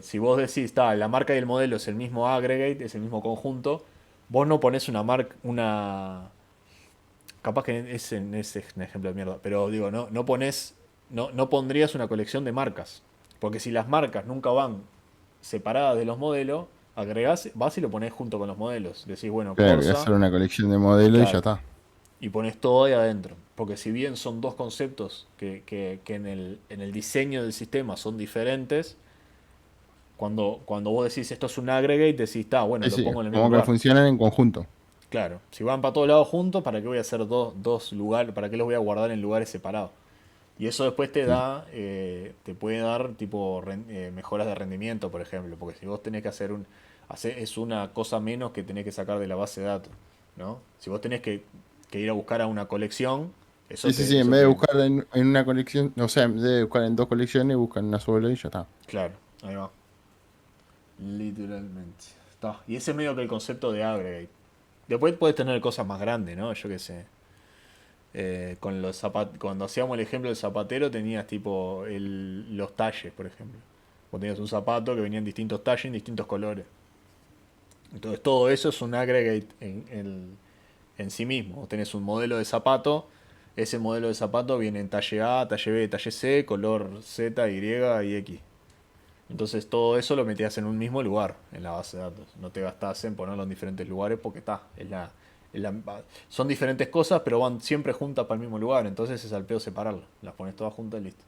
si vos decís, la marca y el modelo es el mismo aggregate, es el mismo conjunto, vos no pones una marca, capaz que es un ejemplo de mierda, pero digo, no pones, no pondrías una colección de marcas. Porque si las marcas nunca van separadas de los modelos, agregás, vas y lo pones junto con los modelos. Decís, bueno, Claro, voy a Corsa, hacer una colección de modelos y ya claro, está. y pones todo ahí adentro. Porque si bien son dos conceptos que en el diseño del sistema son diferentes, cuando vos decís esto es un aggregate, decís, bueno, Sí, lo sí, pongo en el mismo como que lugar. funcionan en conjunto. Claro, si van para todos lados juntos, ¿para qué voy a hacer dos lugares? ¿Para qué los voy a guardar en lugares separados? Y eso después Sí, te puede dar tipo mejoras de rendimiento, por ejemplo, porque si vos tenés que es una cosa menos que tenés que sacar de la base de datos, ¿no? Si vos tenés que ir a buscar a una colección, sí, sí, sí, en eso vez de te, buscar en una colección, o sea, en vez de buscar en dos colecciones, buscan una sola y ya está. claro, ahí va. Literalmente. Está. Y ese es medio que el concepto de aggregate. Después puedes tener cosas más grandes, ¿no? Yo qué sé. Cuando hacíamos el ejemplo del zapatero tenías tipo los talles, por ejemplo. Vos tenías un zapato que venía en distintos talles, en distintos colores. Entonces todo eso es un aggregate en sí mismo. Vos tenés un modelo de zapato, ese modelo de zapato viene en talle A, talle B, talle C, color Z, Y y X. Entonces todo eso lo metías en un mismo lugar en la base de datos. No te gastas en ponerlo en diferentes lugares porque está. Son diferentes cosas, pero van siempre juntas para el mismo lugar. Entonces es al pedo separarlas. Las pones todas juntas y listo.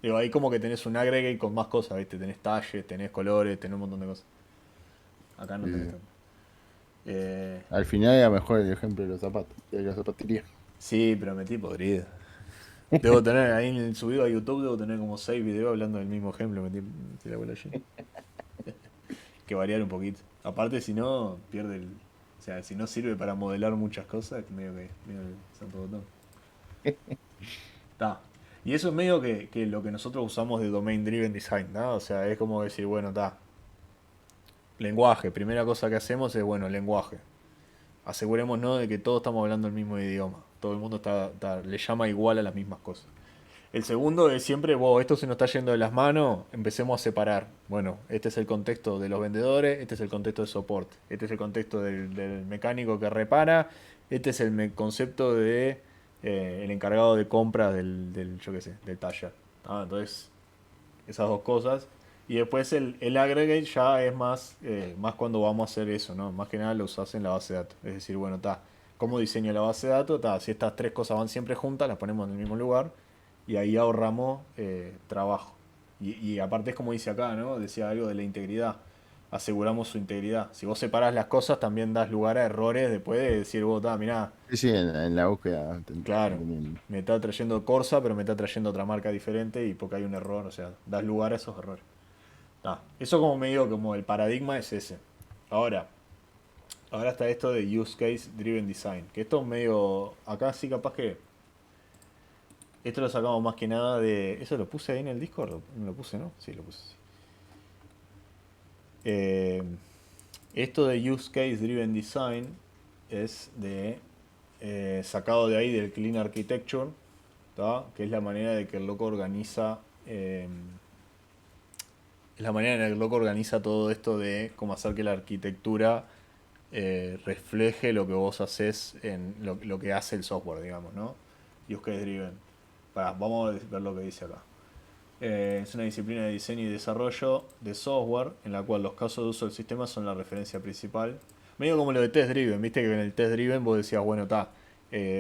Digo, ahí como que tenés un aggregate con más cosas, ¿viste? Tenés talles, tenés colores, tenés un montón de cosas. Acá no tenés Sí. tanto. Eh, Al final era mejor el ejemplo de los zapatos, de la zapatería. sí, pero metí podrido. Debo tener ahí en el subido a YouTube, debo tener como 6 videos hablando del mismo ejemplo. Metí la bola allí. Que variar un poquito. Aparte, si no, pierde el. O sea, si no sirve para modelar muchas cosas, es medio el santo botón. Ta. Y eso es medio que lo que nosotros usamos de Domain Driven Design, ¿no? O sea, es como decir, bueno, está. Lenguaje, primera cosa que hacemos es, bueno, lenguaje. Asegurémonos de que todos estamos hablando el mismo idioma. Todo el mundo le llama igual a las mismas cosas. El segundo es siempre, wow, esto se nos está yendo de las manos, empecemos a separar. Bueno, este es el contexto de los vendedores, este es el contexto de soporte, este es el contexto del mecánico que repara, este es el concepto de el encargado de compras yo qué sé, del taller. Entonces, esas dos cosas. Y después el aggregate ya es más cuando vamos a hacer eso, ¿no? Más que nada lo usas en la base de datos. Es decir, bueno, está, ¿cómo diseño la base de datos? Si estas tres cosas van siempre juntas, las ponemos en el mismo lugar y ahí ahorramos trabajo. Y aparte es como dice acá, ¿no? Decía algo de la integridad. Aseguramos su integridad. Si vos separás las cosas, también das lugar a errores después de decir, vos, mirá, Sí, sí, en la búsqueda claro, entendiendo. me está trayendo Corsa, pero me está trayendo otra marca diferente y porque hay un error, o sea, das lugar a esos errores. Eso como medio como el paradigma es ese. Ahora, ahora está esto de Use Case Driven Design, que esto es medio, acá sí capaz que, esto lo sacamos más que nada de, eso lo puse ahí en el Discord, no lo puse, ¿no? Sí, lo puse. Sí. Eh, Esto de Use Case Driven Design es sacado de ahí del Clean Architecture, ¿tá? Que es la manera de que el loco organiza es la manera en la que el loco organiza todo esto de cómo hacer que la arquitectura refleje lo que vos haces en lo que hace el software, digamos, ¿no? Use Case Driven. Vamos a ver lo que dice acá. Es una disciplina de diseño y desarrollo de software en la cual los casos de uso del sistema son la referencia principal. Medio como lo de Test Driven, viste que en el Test Driven vos decías, bueno,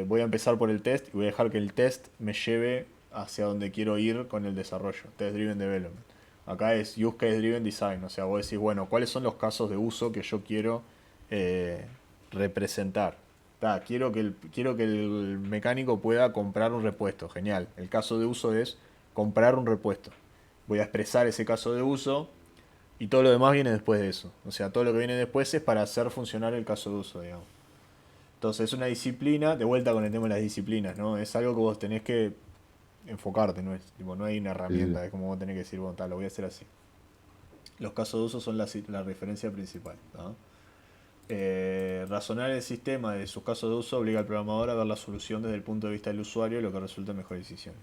voy a empezar por el test y voy a dejar que el test me lleve hacia donde quiero ir con el desarrollo. Test Driven Development. Acá es Use Case Driven Design, o sea, vos decís, bueno, ¿cuáles son los casos de uso que yo quiero eh, representar? Quiero que el mecánico pueda comprar un repuesto, genial. El caso de uso es comprar un repuesto. Voy a expresar ese caso de uso y todo lo demás viene después de eso. O sea, todo lo que viene después es para hacer funcionar el caso de uso, digamos. Entonces es una disciplina, de vuelta con el tema de las disciplinas, ¿no? Es algo que vos tenés que enfocarte, no hay una Sí, sí. herramienta, es como vos tenés que decir, bueno, lo voy a hacer así. Los casos de uso son la referencia principal, ¿no? Razonar el sistema de sus casos de uso obliga al programador a ver la solución desde el punto de vista del usuario, lo que resulta en mejor decisión.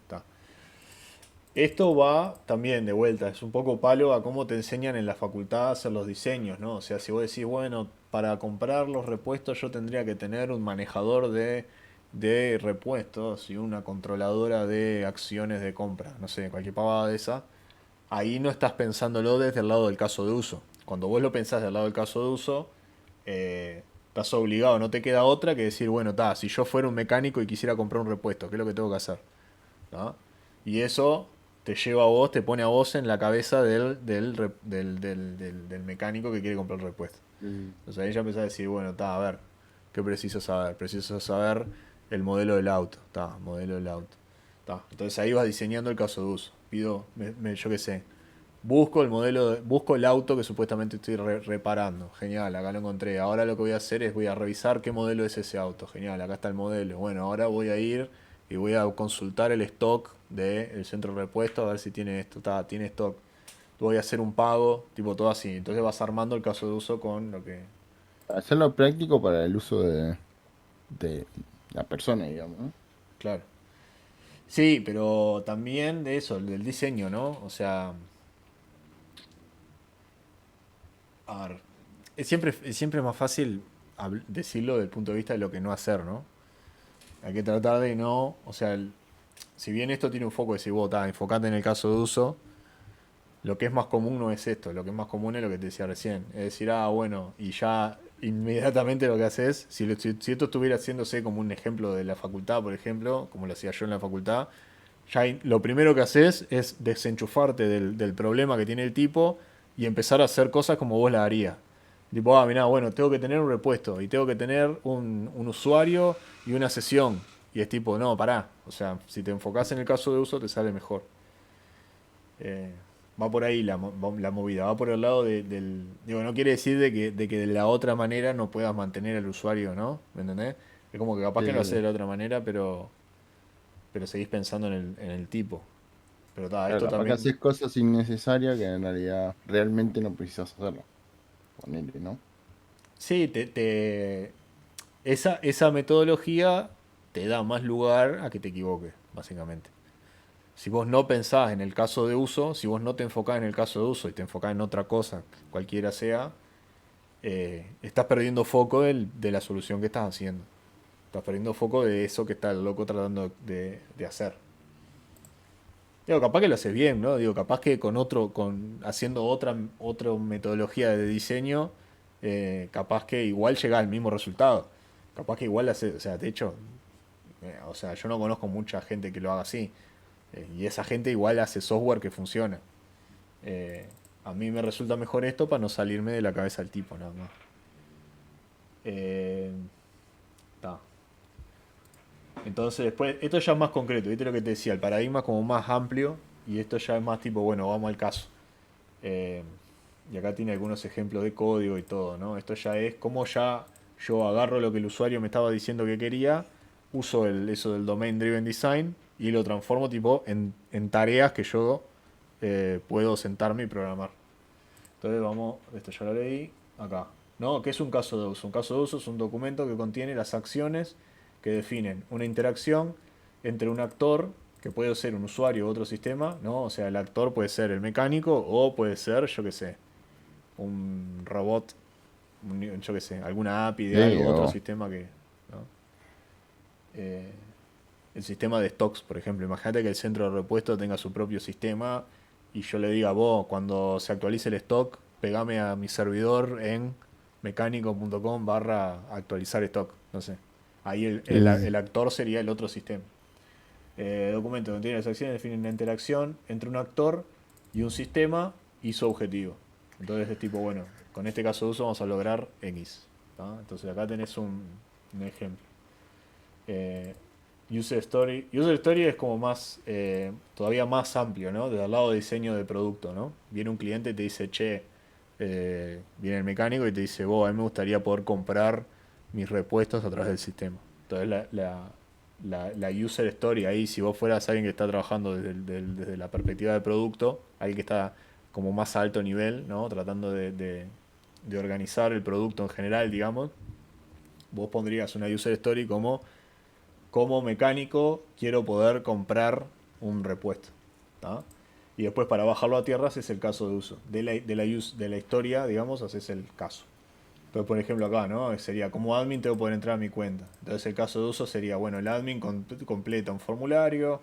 Esto va también de vuelta, es un poco palo a cómo te enseñan en la facultad a hacer los diseños, ¿no? O sea, si vos decís, bueno, para comprar los repuestos yo tendría que tener un manejador de repuestos y una controladora de acciones de compra, no sé, cualquier pavada de esa, ahí no estás pensándolo desde el lado del caso de uso. Cuando vos lo pensás del lado del caso de uso, estás obligado, no te queda otra que decir, bueno, si yo fuera un mecánico y quisiera comprar un repuesto, ¿qué es lo que tengo que hacer? ¿No? Y eso te lleva a vos, te pone a vos en la cabeza del mecánico que quiere comprar el repuesto. Sí. Entonces ahí ya empezás a decir, bueno, a ver, ¿qué preciso saber? Preciso saber el modelo del auto, modelo del auto. Entonces ahí vas diseñando el caso de uso. Yo qué sé, busco el auto que supuestamente estoy reparando. Genial, acá lo encontré. Ahora lo que voy a hacer es voy a revisar qué modelo es ese auto. Genial, acá está el modelo. Bueno, ahora voy a ir y voy a consultar el stock del centro de repuesto a ver si tiene esto. Tiene stock. Voy a hacer un pago, tipo todo así. Entonces vas armando el caso de uso con lo que. Hacerlo práctico para el uso de la persona, digamos, ¿no? Claro. Sí, pero también de eso, del diseño, ¿no? O sea, a ver, es siempre más fácil decirlo desde el punto de vista de lo que no hacer, ¿no? Hay que tratar de no, o sea, si bien esto tiene un foco de decir, vos, enfocate en el caso de uso, Lo que es más común no es esto, lo que es más común es lo que te decía recién. Es decir, ah, bueno, y ya inmediatamente lo que haces, si esto estuviera haciéndose como un ejemplo de la facultad, por ejemplo, como lo hacía yo en la facultad, lo primero que haces es desenchufarte del problema que tiene el tipo y empezar a hacer cosas como vos la harías. Tipo, ah, mirá, bueno, tengo que tener un repuesto y tengo que tener un usuario y una sesión. Y es tipo, no, pará. O sea, si te enfocás en el caso de uso, te sale mejor. Eh, Va por ahí la movida, va por el lado del... Digo, no quiere decir de que de la otra manera no puedas mantener al usuario, ¿no? ¿Me entendés? Es como que capaz Sí, que lo sí, haces sí. de la otra manera, pero seguís pensando en el tipo. Pero está, Claro, esto capaz que también... haces cosas innecesarias que en realidad realmente no precisas hacerlo. Ponele, ¿no? Sí, esa metodología te da más lugar a que te equivoques, básicamente. Si vos no pensás en el caso de uso, si vos no te enfocás en el caso de uso y te enfocás en otra cosa, cualquiera sea, estás perdiendo foco de la solución que estás haciendo. Estás perdiendo foco de eso que está el loco tratando de hacer. Digo, capaz que lo haces bien, ¿no? Digo, capaz que haciendo otra metodología de diseño, capaz que igual llega al mismo resultado. Capaz que igual hace, o sea, de hecho, o sea, yo no conozco mucha gente que lo haga así. Y esa gente igual hace software que funciona. Eh, a mí me resulta mejor esto para no salirme de la cabeza del tipo, nada más. Eh, ta. Entonces, después, esto ya es más concreto, ¿viste lo que te decía? El paradigma es como más amplio y esto ya es más tipo, bueno, vamos al caso. Eh, y acá tiene algunos ejemplos de código y todo, ¿no? Esto ya es como ya yo agarro lo que el usuario me estaba diciendo que quería, uso eso del Domain Driven Design y lo transformo tipo en tareas que yo puedo sentarme y programar. Entonces vamos, esto ya lo leí, acá. ¿No? ¿Qué es un caso de uso? Un caso de uso es un documento que contiene las acciones que definen una interacción entre un actor, que puede ser un usuario u otro sistema, ¿no? O sea, el actor puede ser el mecánico o puede ser, yo qué sé, un robot, yo qué sé, alguna API de Sí, algo, otro o sistema que... ¿no? Eh, el sistema de stocks, por ejemplo. Imagínate que el centro de repuesto tenga su propio sistema y yo le diga, vos, cuando se actualice el stock, pegame a mi servidor en mecánico.com barra actualizar stock. No sé. Ahí el, sí, el- sí, el sí. actor sería el otro sistema. Documento que contiene las acciones definen la interacción entre un actor y un sistema y su objetivo. Entonces es tipo, bueno, con este caso de uso vamos a lograr X. ¿tá? Entonces acá tenés un ejemplo. Eh, User Story. User Story es como más, todavía más amplio, ¿no? Desde el lado de diseño de producto, ¿no? Viene un cliente y te dice, che, viene el mecánico y te dice, vos, a mí me gustaría poder comprar mis repuestos a través del sistema. Entonces la User Story ahí, si vos fueras alguien que está trabajando desde la perspectiva de producto, alguien que está como más a alto nivel, ¿no? Tratando de organizar el producto en general, digamos, vos pondrías una User Story como mecánico quiero poder comprar un repuesto. ¿tá? Y después para bajarlo a tierra haces el caso de uso. De la historia, digamos, haces el caso. Entonces, por ejemplo, acá, ¿no? Sería como admin tengo que poder entrar a mi cuenta. Entonces el caso de uso sería, bueno, el admin completa un formulario,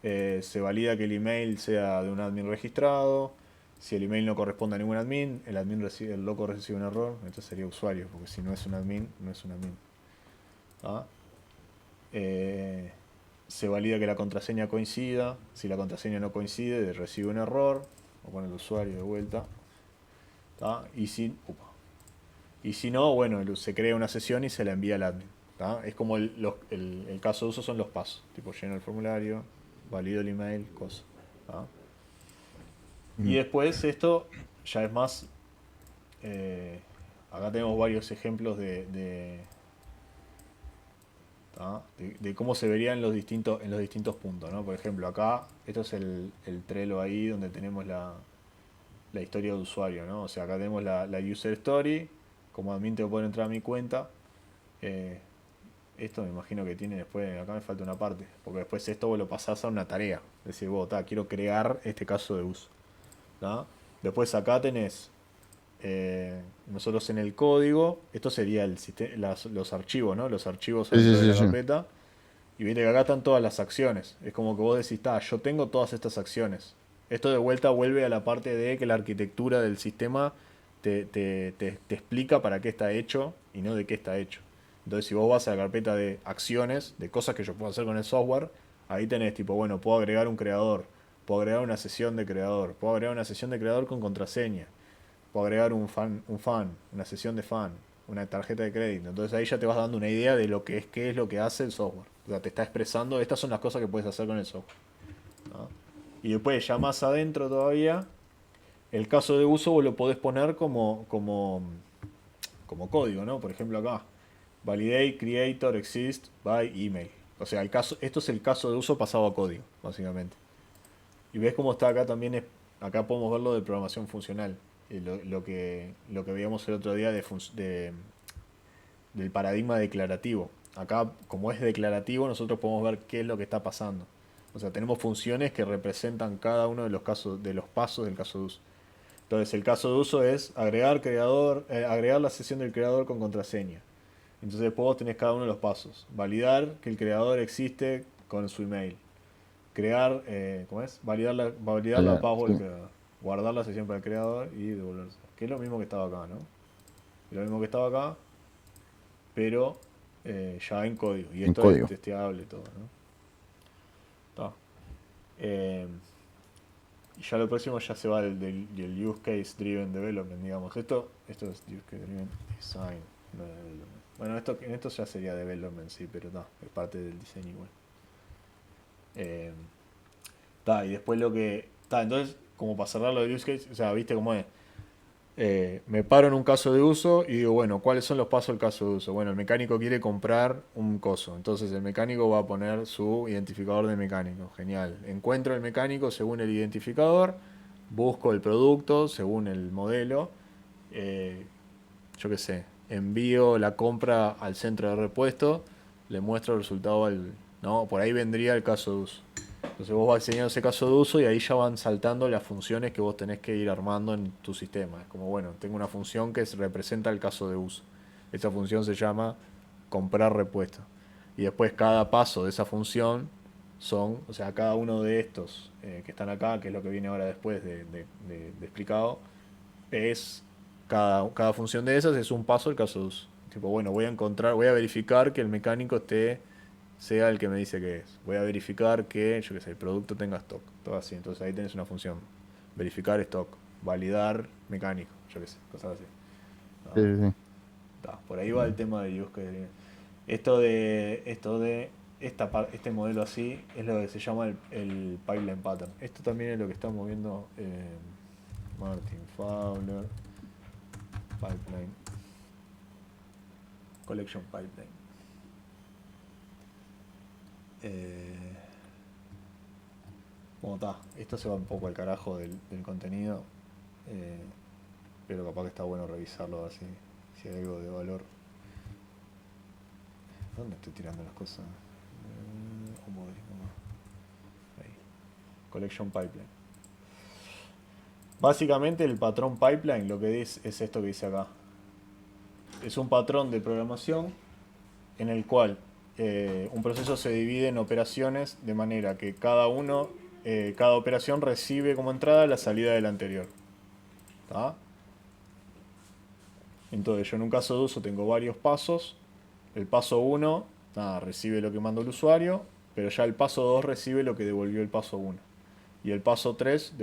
se valida que el email sea de un admin registrado. Si el email no corresponde a ningún admin, el loco recibe un error, entonces sería usuario, porque si no es un admin, no es un admin. ¿tá? Eh, Se valida que la contraseña coincida. Si la contraseña no coincide, recibe un error. O pone el usuario de vuelta. ¿tá? Y si no, bueno, se crea una sesión y se la envía al admin. ¿tá? Es como el caso de uso son los pasos. Tipo, lleno el formulario, valido el email, cosa. ¿tá? Y Ujú. después esto ya es más... eh, acá tenemos varios ejemplos de cómo se vería en los distintos puntos, ¿no? Por ejemplo, acá, esto es el Trello ahí donde tenemos la historia de usuario, ¿no? O sea, acá tenemos la user story, como admin te puedo entrar a mi cuenta. Eh, Esto me imagino que tiene después, acá me falta una parte, porque después esto vos lo pasás a una tarea. Es decir, vos, quiero crear este caso de uso. ¿tá? Después acá tenés nosotros en el código, esto sería los archivos, ¿no? Los archivos Sí, sí, adentro de sí, la sí. carpeta. Y viste que acá están todas las acciones. Es como que vos decís, yo tengo todas estas acciones. Esto de vuelta vuelve a la parte de que la arquitectura del sistema te explica para qué está hecho y no de qué está hecho. Entonces, si vos vas a la carpeta de acciones, de cosas que yo puedo hacer con el software, ahí tenés tipo, bueno, puedo agregar un creador, puedo agregar una sesión de creador, puedo agregar una sesión de creador con contraseña, puedo agregar un fan, una sesión de fan, una tarjeta de crédito. Entonces ahí ya te vas dando una idea de lo que es, qué es lo que hace el software. O sea, te está expresando, estas son las cosas que puedes hacer con el software, ¿no? Y después, ya más adentro todavía, el caso de uso vos lo podés poner como código, ¿no? Por ejemplo acá, validate creator exist by email. O sea, esto es el caso de uso pasado a código, básicamente. Y ves cómo está acá también, acá podemos verlo de programación funcional. Lo que veíamos el otro día del paradigma declarativo. Acá, como es declarativo, nosotros podemos ver qué es lo que está pasando. O sea, tenemos funciones que representan cada uno de los casos, de los pasos del caso de uso. Entonces, el caso de uso es agregar la sesión del creador con contraseña. Entonces, después vos tenés cada uno de los pasos. Validar que el creador existe con su email. Crear, ¿cómo es? Validar la password del Sí. creador. Guardar la sesión para el creador y devolverse. Que es lo mismo que estaba acá, ¿no? Es lo mismo que estaba acá, pero ya en código. Y En esto es código. testeable todo, ¿no? Está. Eh, y ya lo próximo ya se va del use case driven development, digamos. Esto es use case driven design, no development. Bueno, en esto ya sería development, sí, pero no, es parte del diseño igual. Eh, y después lo que. Entonces, como para cerrar lo del use case, o sea, viste cómo es. Me paro en un caso de uso y digo, bueno, ¿cuáles son los pasos del caso de uso? Bueno, el mecánico quiere comprar un coso, entonces el mecánico va a poner su identificador de mecánico. Genial. Encuentro el mecánico según el identificador, busco el producto según el modelo, eh, yo qué sé, envío la compra al centro de repuesto, le muestro el resultado ¿no? Por ahí vendría el caso de uso. Entonces vos vas diseñando ese caso de uso y ahí ya van saltando las funciones que vos tenés que ir armando en tu sistema. Es como, bueno, tengo una función que representa el caso de uso. Esa función se llama comprar repuesto. Y después cada paso de esa función o sea, cada uno de estos que están acá, que es lo que viene ahora después de explicado, es cada función de esas es un paso del caso de uso. Tipo, bueno, voy a verificar que el mecánico sea el que me dice que es. Voy a verificar que, yo qué sé, el producto tenga stock. Todo así. Entonces ahí tenés una función. Verificar stock. Validar mecánico. Yo qué sé, cosas así. Sí, Ah, sí, sí. por ahí va el tema de use case. Esto de este modelo así es lo que se llama el pipeline pattern. Esto también es lo que estamos viendo Martin Fowler. Pipeline. Collection pipeline. Bueno, esto se va un poco al carajo del contenido, eh, pero capaz que está bueno revisarlo así, si hay algo de valor. ¿Dónde estoy tirando las cosas? Ahí. Collection pipeline. Básicamente el patrón pipeline lo que es esto que dice acá. Es un patrón de programación en el cual un proceso se divide en operaciones de manera que cada operación recibe como entrada la salida de la anterior. ¿Tá? Entonces yo en un caso de uso tengo varios pasos. El paso 1 recibe lo que mandó el usuario, pero ya el paso 2 recibe lo que devolvió el paso 1. Y el paso 3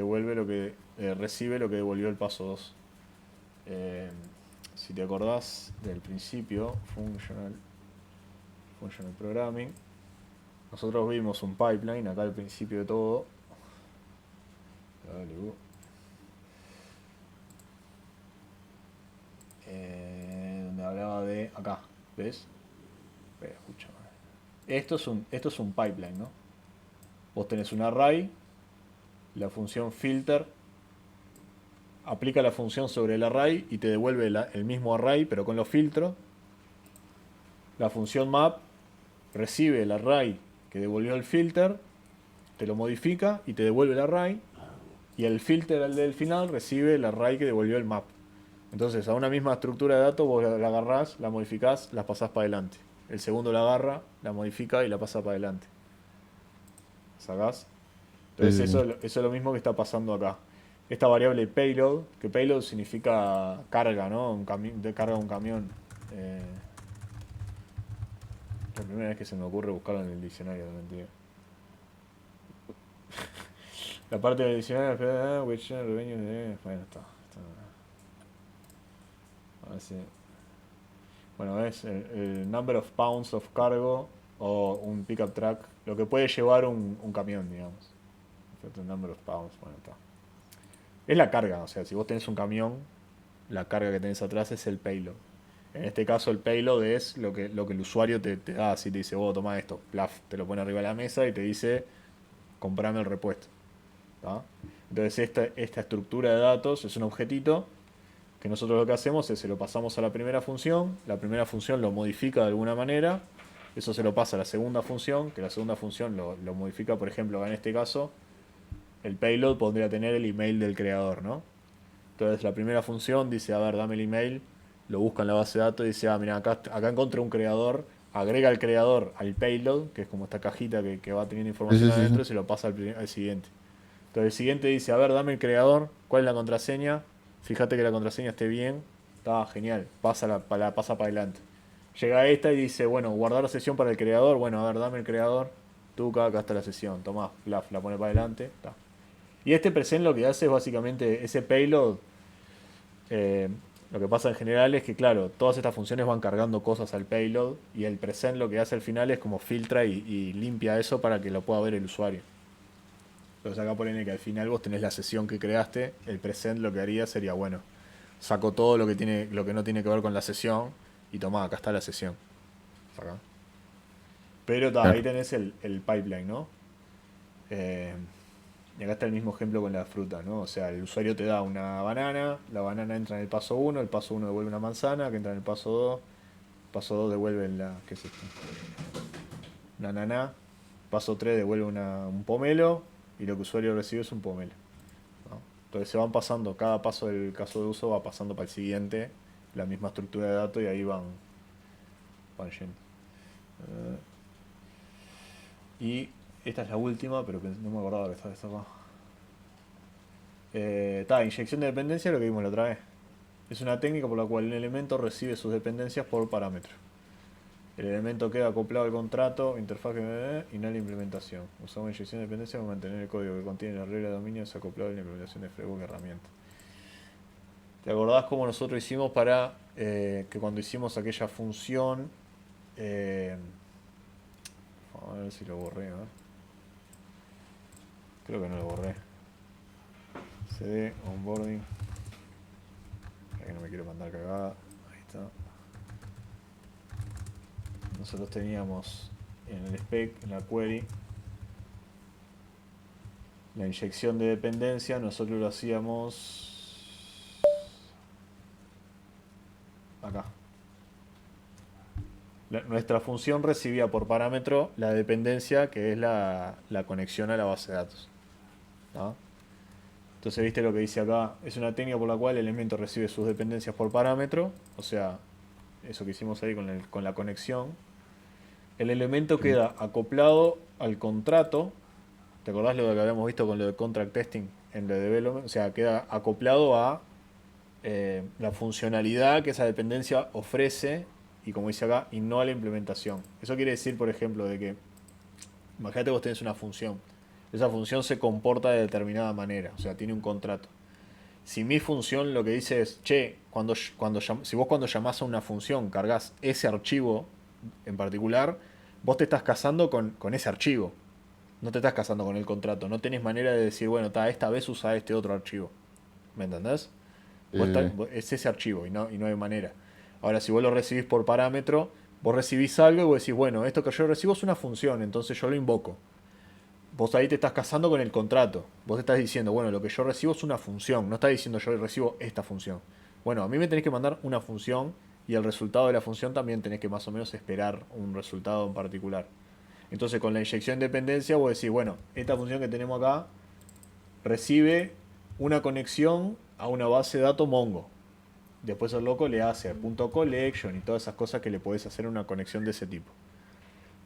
recibe lo que devolvió el paso 2. Si te acordás del principio, functional programming, nosotros vimos un pipeline acá al principio de todo. Dale, donde hablaba de acá, ¿ves? Escucha. Esto es un pipeline, ¿no? Vos tenés un array, la función filter aplica la función sobre el array y te devuelve el mismo array pero con los filtros. La función map recibe el array que devolvió el filter, te lo modifica y te devuelve el array. Y el filter, el del final, recibe el array que devolvió el map. Entonces, a una misma estructura de datos vos la agarrás, la modificás, la pasás para adelante. El segundo la agarra, la modifica y la pasa para adelante. Sacás Entonces Sí, sí, eso es lo mismo que está pasando acá. Esta variable payload, que payload significa carga, ¿no? De carga de un camión. Eh, la primera vez que se me ocurre buscarlo en el diccionario, no mentira. La parte del diccionario, which revenue bueno, a ver si- bueno, es el number of pounds of cargo o un pickup truck, lo que puede llevar un camión, digamos. El number of pounds, bueno, está. Es la carga, o sea, si vos tenés un camión, la carga que tenés atrás es el payload. En este caso el payload es lo que el usuario te da, si te dice, vos toma esto, plaf, te lo pone arriba de la mesa y te dice, comprame el repuesto. ¿Tá? Entonces esta estructura de datos es un objetito que nosotros lo que hacemos es se lo pasamos a la primera función lo modifica de alguna manera, eso se lo pasa a la segunda función, que la segunda función lo modifica, por ejemplo, en este caso, el payload podría tener el email del creador, ¿no? Entonces la primera función dice, a ver, dame el email, lo busca en la base de datos y dice, ah, mira, acá encontré un creador, agrega al creador al payload, que es como esta cajita que va teniendo sí, información sí, sí, sí. adentro y se lo pasa al siguiente. Entonces el siguiente dice, a ver, dame el creador, cuál es la contraseña, fíjate que la contraseña esté bien, está genial, pasa para adelante. Llega esta y dice, bueno, guardar la sesión para el creador, bueno, a ver, dame el creador, tú acá está la sesión, tomá, la pone para adelante, está. Y este present lo que hace es básicamente ese payload. eh, lo que pasa en general es que, claro, todas estas funciones van cargando cosas al payload y el present lo que hace al final es como filtra y limpia eso para que lo pueda ver el usuario. Entonces acá ponen que al final vos tenés la sesión que creaste, el present lo que haría sería, bueno, saco todo lo que no tiene que ver con la sesión y tomá, acá está la sesión. Acá. Pero ahí Claro. tenés el pipeline, ¿no? Eh, y acá está el mismo ejemplo con la fruta, ¿no? O sea, el usuario te da una banana, la banana entra en el paso uno, el paso uno devuelve una manzana, que entra en el paso 2 devuelve ¿qué es esto? Una ananá, paso 3 devuelve un pomelo y lo que el usuario recibe es un pomelo, ¿no? Entonces se van pasando, cada paso del caso de uso va pasando para el siguiente, la misma estructura de datos y ahí van yendo. Y esta es la última, pero no me acordaba que estaba esta acá. Inyección de dependencia, lo que vimos la otra vez. Es una técnica por la cual un elemento recibe sus dependencias por parámetro. El elemento queda acoplado al contrato, interfaz y no a la implementación. Usamos inyección de dependencia para mantener el código que contiene la regla de dominio desacoplado de la implementación de framework herramienta. ¿Te acordás cómo nosotros hicimos para que cuando hicimos aquella función... eh, a ver si lo borré, a ver. Creo que no lo borré. CD, onboarding. Que no me quiero mandar cagada. Ahí está. Nosotros teníamos en el spec, en la query, la inyección de dependencia. Nosotros lo hacíamos acá. Nuestra función recibía por parámetro la dependencia, que es la conexión a la base de datos, ¿no? Entonces, viste lo que dice acá, es una técnica por la cual el elemento recibe sus dependencias por parámetro, o sea, eso que hicimos ahí con la conexión. El elemento Sí. queda acoplado al contrato. ¿Te acordás lo que habíamos visto con lo de contract testing en lo de development? O sea, queda acoplado a la funcionalidad que esa dependencia ofrece y, como dice acá, y no a la implementación. Eso quiere decir, por ejemplo, de que imagínate vos tenés una función. Esa función se comporta de determinada manera, o sea, tiene un contrato. Si mi función lo que dice es, che, si vos cuando llamás a una función cargas ese archivo en particular, vos te estás casando con ese archivo. No te estás casando con el contrato. No tenés manera de decir, bueno, esta vez usa este otro archivo. ¿Me entendés? Eh, Es ese archivo y no hay manera. Ahora, si vos lo recibís por parámetro, vos recibís algo y vos decís, bueno, esto que yo recibo es una función, entonces yo lo invoco. Vos ahí te estás casando con el contrato. Vos estás diciendo, bueno, lo que yo recibo es una función. No estás diciendo yo recibo esta función. Bueno, a mí me tenés que mandar una función y el resultado de la función también tenés que más o menos esperar un resultado en particular. Entonces con la inyección de dependencia vos decís, bueno, esta función que tenemos acá recibe una conexión a una base de datos Mongo. Después el loco le hace punto .collection y todas esas cosas que le podés hacer a una conexión de ese tipo.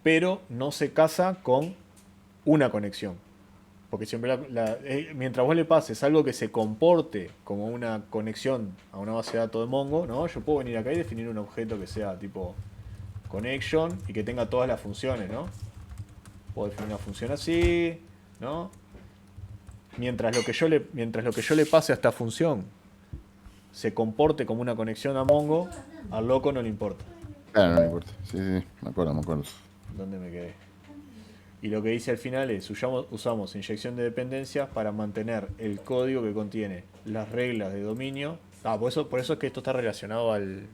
Pero no se casa con una conexión. Porque siempre mientras vos le pases algo que se comporte como una conexión a una base de datos de Mongo, ¿no? Yo puedo venir acá y definir un objeto que sea tipo connection y que tenga todas las funciones, ¿no? Puedo definir una función así, ¿no? Mientras lo que yo le pase a esta función se comporte como una conexión a Mongo, al loco no le importa. Claro, no me importa. Sí, sí, me acuerdo, me acuerdo. ¿Dónde me quedé? Y lo que dice al final es, usamos inyección de dependencias para mantener el código que contiene las reglas de dominio. Por eso es que esto está relacionado al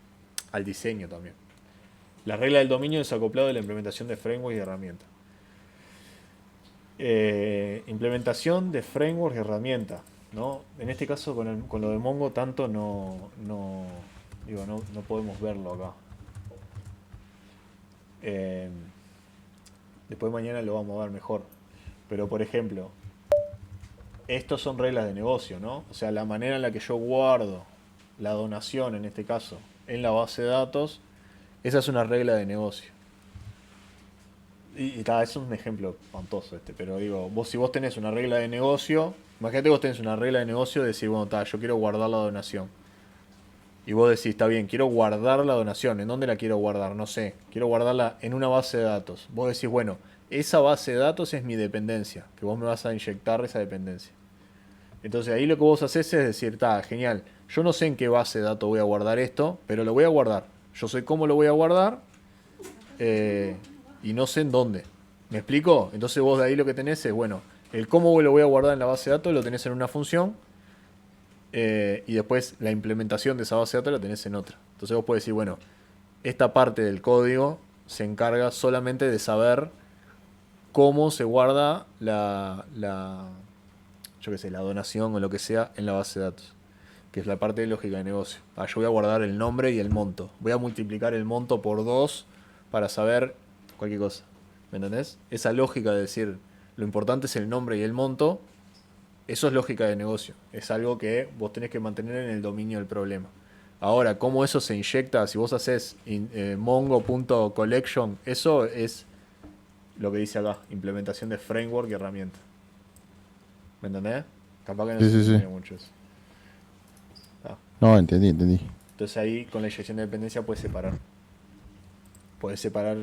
diseño también. La regla del dominio es acoplado de la implementación de framework y herramientas. Implementación de framework y herramientas, ¿no? En este caso con lo de Mongo tanto no podemos verlo acá. Después mañana lo vamos a ver mejor. Pero por ejemplo, estos son reglas de negocio, ¿no? O sea, la manera en la que yo guardo la donación, en este caso, en la base de datos, esa es una regla de negocio. Y es un ejemplo espantoso pero digo, si vos tenés una regla de negocio, imagínate que vos tenés una regla de negocio de decir, bueno, yo quiero guardar la donación. Y vos decís, está bien, quiero guardar la donación. ¿En dónde la quiero guardar? No sé. Quiero guardarla en una base de datos. Vos decís, bueno, esa base de datos es mi dependencia, que vos me vas a inyectar esa dependencia. Entonces ahí lo que vos haces es decir, está genial, yo no sé en qué base de datos voy a guardar esto, pero lo voy a guardar. Yo sé cómo lo voy a guardar y no sé en dónde. ¿Me explico? Entonces vos de ahí lo que tenés es, bueno, el cómo lo voy a guardar en la base de datos lo tenés en una función y después la implementación de esa base de datos la tenés en otra. Entonces vos podés decir, bueno, esta parte del código se encarga solamente de saber cómo se guarda yo qué sé, la donación o lo que sea en la base de datos, que es la parte de lógica de negocio. Yo voy a guardar el nombre y el monto. Voy a multiplicar el monto por 2 para saber cualquier cosa. ¿Me entendés? Esa lógica de decir, lo importante es el nombre y el monto, eso es lógica de negocio. Es algo que vos tenés que mantener en el dominio del problema. Ahora, cómo eso se inyecta, si vos haces mongo.collection, eso es lo que dice acá, implementación de framework y herramienta. ¿Me entendés? Capaz que no Sí, se sí, sí. entiende mucho eso. Ah. No, entendí, entendí. Entonces ahí con la inyección de dependencia puedes separar. Puedes separar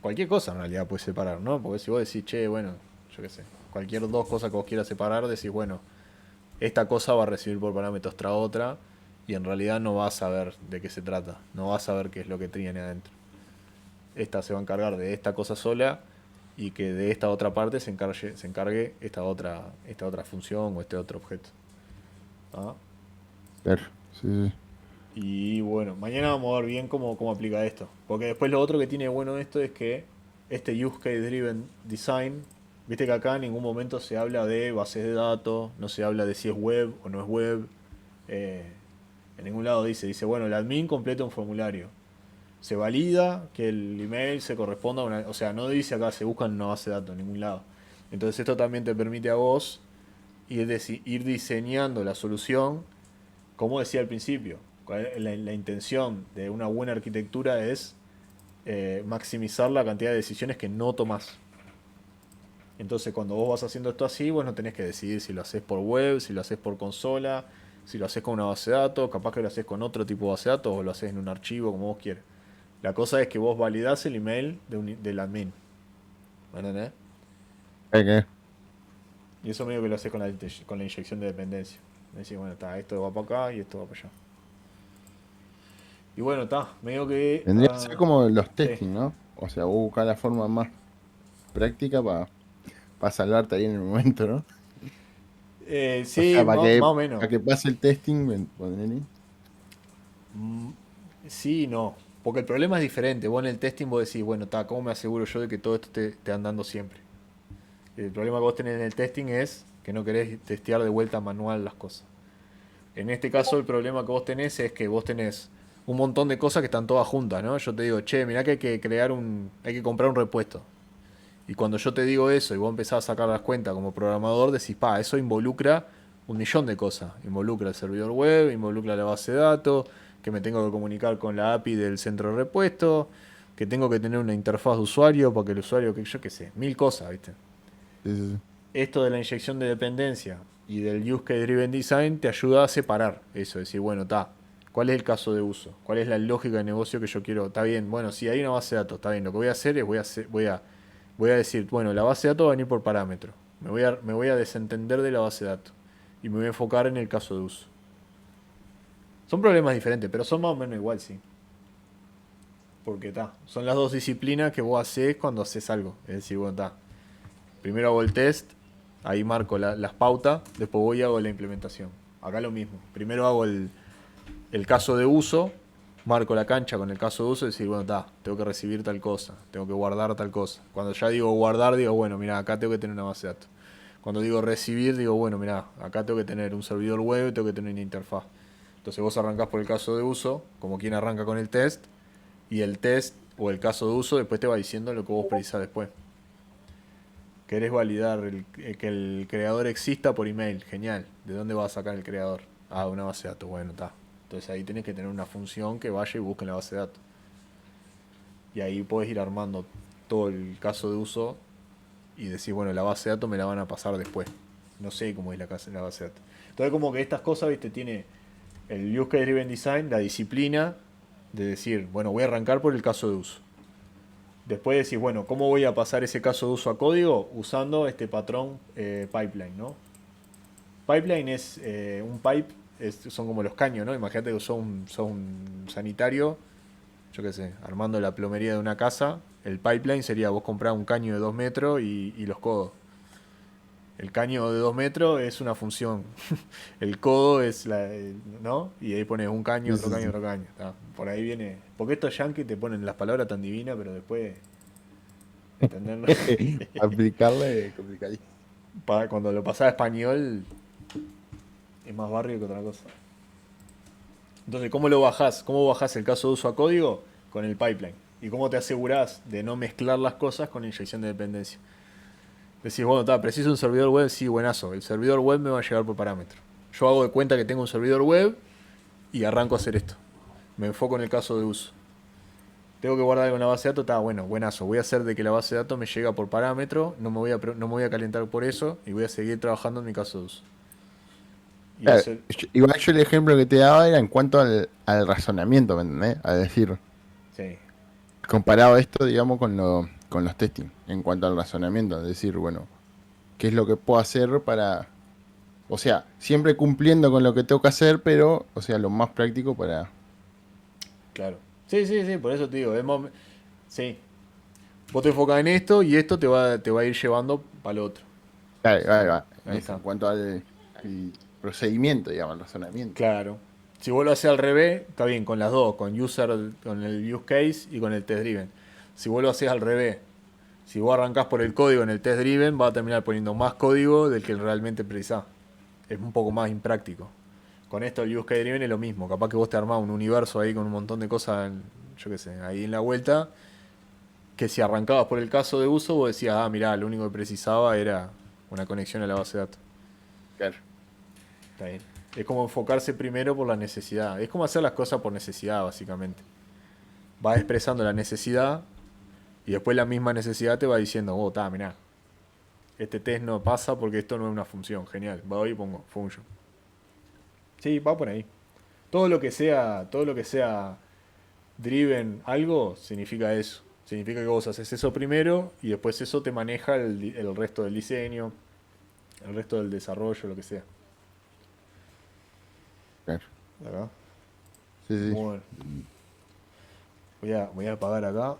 cualquier cosa en realidad puedes separar, ¿no? Porque si vos decís, che, bueno, yo qué sé, cualquier dos cosas que vos quieras separar, decís, bueno, esta cosa va a recibir por parámetros otra y en realidad no vas a saber de qué se trata, no vas a saber qué es lo que tiene adentro. Esta se va a encargar de esta cosa sola y que de esta otra parte se encargue esta otra función o este otro objeto. ¿Ah? Claro, sí, sí. Y bueno, mañana vamos a ver bien cómo aplica esto. Porque después lo otro que tiene bueno esto es que este Use Case Driven Design, viste que acá en ningún momento se habla de bases de datos, no se habla de si es web o no es web. eh, en ningún lado dice, bueno, el admin completa un formulario. Se valida que el email se corresponda a una... O sea, no dice acá se busca en una base de datos en ningún lado. Entonces esto también te permite a vos ir diseñando la solución, como decía al principio. La intención de una buena arquitectura es maximizar la cantidad de decisiones que no tomás. Entonces cuando vos vas haciendo esto así, vos no tenés que decidir si lo haces por web, si lo haces por consola, si lo haces con una base de datos, capaz que lo haces con otro tipo de base de datos o lo haces en un archivo como vos quieras. La cosa es que vos validás el email del admin. ¿Me entendés? ¿Qué? Y eso medio que lo haces con la inyección de dependencia. Decís, bueno, esto va para acá y esto va para allá. Y bueno, medio que... Vendría a ser como los sí. testing, ¿no? O sea, vos buscás la forma más práctica para salvarte ahí en el momento, ¿no? O Sí, sea, más o menos. para que pase el testing, ponele. Mm, sí y no. Porque el problema es diferente. Vos en el testing vos decís, bueno, ¿cómo me aseguro yo de que todo esto te andando siempre? El problema que vos tenés en el testing es que no querés testear de vuelta manual las cosas. En este caso el problema que vos tenés es que vos tenés un montón de cosas que están todas juntas, ¿no? Yo te digo, che, mirá que hay que comprar un repuesto. Y cuando yo te digo eso y vos empezás a sacar las cuentas como programador, decís, eso involucra un millón de cosas. Involucra el servidor web, involucra la base de datos, que me tengo que comunicar con la API del centro de repuesto, que tengo que tener una interfaz de usuario para que el usuario, que yo qué sé, mil cosas, ¿viste? Sí, sí, sí. esto de la inyección de dependencia y del Use Case Driven Design te ayuda a separar eso, decir, bueno, está, ¿cuál es el caso de uso? ¿Cuál es la lógica de negocio que yo quiero? Está bien, bueno, si hay una base de datos, está bien, lo que voy a hacer es voy a decir, bueno, la base de datos va a venir por parámetro. Me voy a desentender de la base de datos y me voy a enfocar en el caso de uso. Son problemas diferentes, pero son más o menos igual, sí. Porque está, son las dos disciplinas que vos haces cuando haces algo. Es decir, bueno, está. Primero hago el test, ahí marco las pautas, después voy y hago la implementación. Acá lo mismo. Primero hago el caso de uso, marco la cancha con el caso de uso y decir, bueno, está, tengo que recibir tal cosa, tengo que guardar tal cosa. Cuando ya digo guardar, digo, bueno, mira, acá tengo que tener una base de datos. Cuando digo recibir, digo, bueno, mira, acá tengo que tener un servidor web, tengo que tener una interfaz. Entonces vos arrancás por el caso de uso, como quien arranca con el test, y el test o el caso de uso después te va diciendo lo que vos precisás después. ¿Querés validar que el creador exista por email? Genial. ¿De dónde va a sacar el creador? Ah, una base de datos. Bueno, está. Entonces ahí tenés que tener una función que vaya y busque en la base de datos. Y ahí podés ir armando todo el caso de uso y decir, bueno, la base de datos me la van a pasar después. No sé cómo es la base de datos. Entonces como que estas cosas, viste, tiene el Use Case Driven Design, la disciplina de decir, bueno, voy a arrancar por el caso de uso. Después decís, bueno, ¿cómo voy a pasar ese caso de uso a código? Usando este patrón pipeline, ¿no? Pipeline es un pipe, son como los caños, ¿no? Imagínate que sos un sanitario, yo qué sé, armando la plomería de una casa. El pipeline sería vos comprar un caño de 2 metros y los codos. El caño de 2 metros es una función. El codo es ¿no? Y ahí pones un caño, Sí, otro sí, caño, sí. otro caño. ¿Tá? Por ahí viene. Porque estos yankees te ponen las palabras tan divinas, pero después entenderlo. Aplicarle complicadísimo. Cuando lo pasás a español es más barrio que otra cosa. Entonces, ¿cómo lo bajás? ¿Cómo bajás el caso de uso a código? Con el pipeline. ¿Y cómo te asegurás de no mezclar las cosas con inyección de dependencia? Decís, bueno, está, preciso un servidor web, sí, buenazo. El servidor web me va a llegar por parámetro. Yo hago de cuenta que tengo un servidor web y arranco a hacer esto. Me enfoco en el caso de uso. Tengo que guardar algo en la base de datos, está bueno, buenazo. Voy a hacer de que la base de datos me llega por parámetro, no me voy a calentar por eso y voy a seguir trabajando en mi caso de uso. Y Claro, eso, igual yo el ejemplo que te daba era en cuanto al razonamiento, ¿me entendés? A decir, sí, comparado esto, digamos, con los testing, en cuanto al razonamiento, es decir, bueno, ¿qué es lo que puedo hacer para, o sea, siempre cumpliendo con lo que tengo que hacer, pero, o sea, lo más práctico para... claro. Sí, sí, sí, por eso te digo, sí. Vos te enfocás en esto y esto te va a ir llevando para lo otro. Claro, ahí Sí, va, ahí eso, está. en cuanto al procedimiento, digamos, al razonamiento. Claro. Si vos lo haces al revés, está bien, con las dos, con el use case y con el test driven. Si vos lo haces al revés, si vos arrancás por el código en el test driven, va a terminar poniendo más código del que realmente precisás. Es un poco más impráctico. Con esto el use case driven es lo mismo. Capaz que vos te armás un universo ahí con un montón de cosas, yo qué sé, ahí en la vuelta, que si arrancabas por el caso de uso, vos decías, ah, mirá, lo único que precisaba era una conexión a la base de datos. Claro. Está bien. Es como enfocarse primero por la necesidad. Es como hacer las cosas por necesidad, básicamente. Vas expresando la necesidad y después la misma necesidad te va diciendo, oh, está, mirá, este test no pasa porque esto no es una función. Genial. Va hoy y pongo function. Sí, va por ahí. Todo lo que sea driven algo, significa eso. Significa que vos haces eso primero y después eso te maneja el resto del diseño, el resto del desarrollo, lo que sea. Claro. ¿Verdad? Sí, sí. Bueno, voy a apagar acá.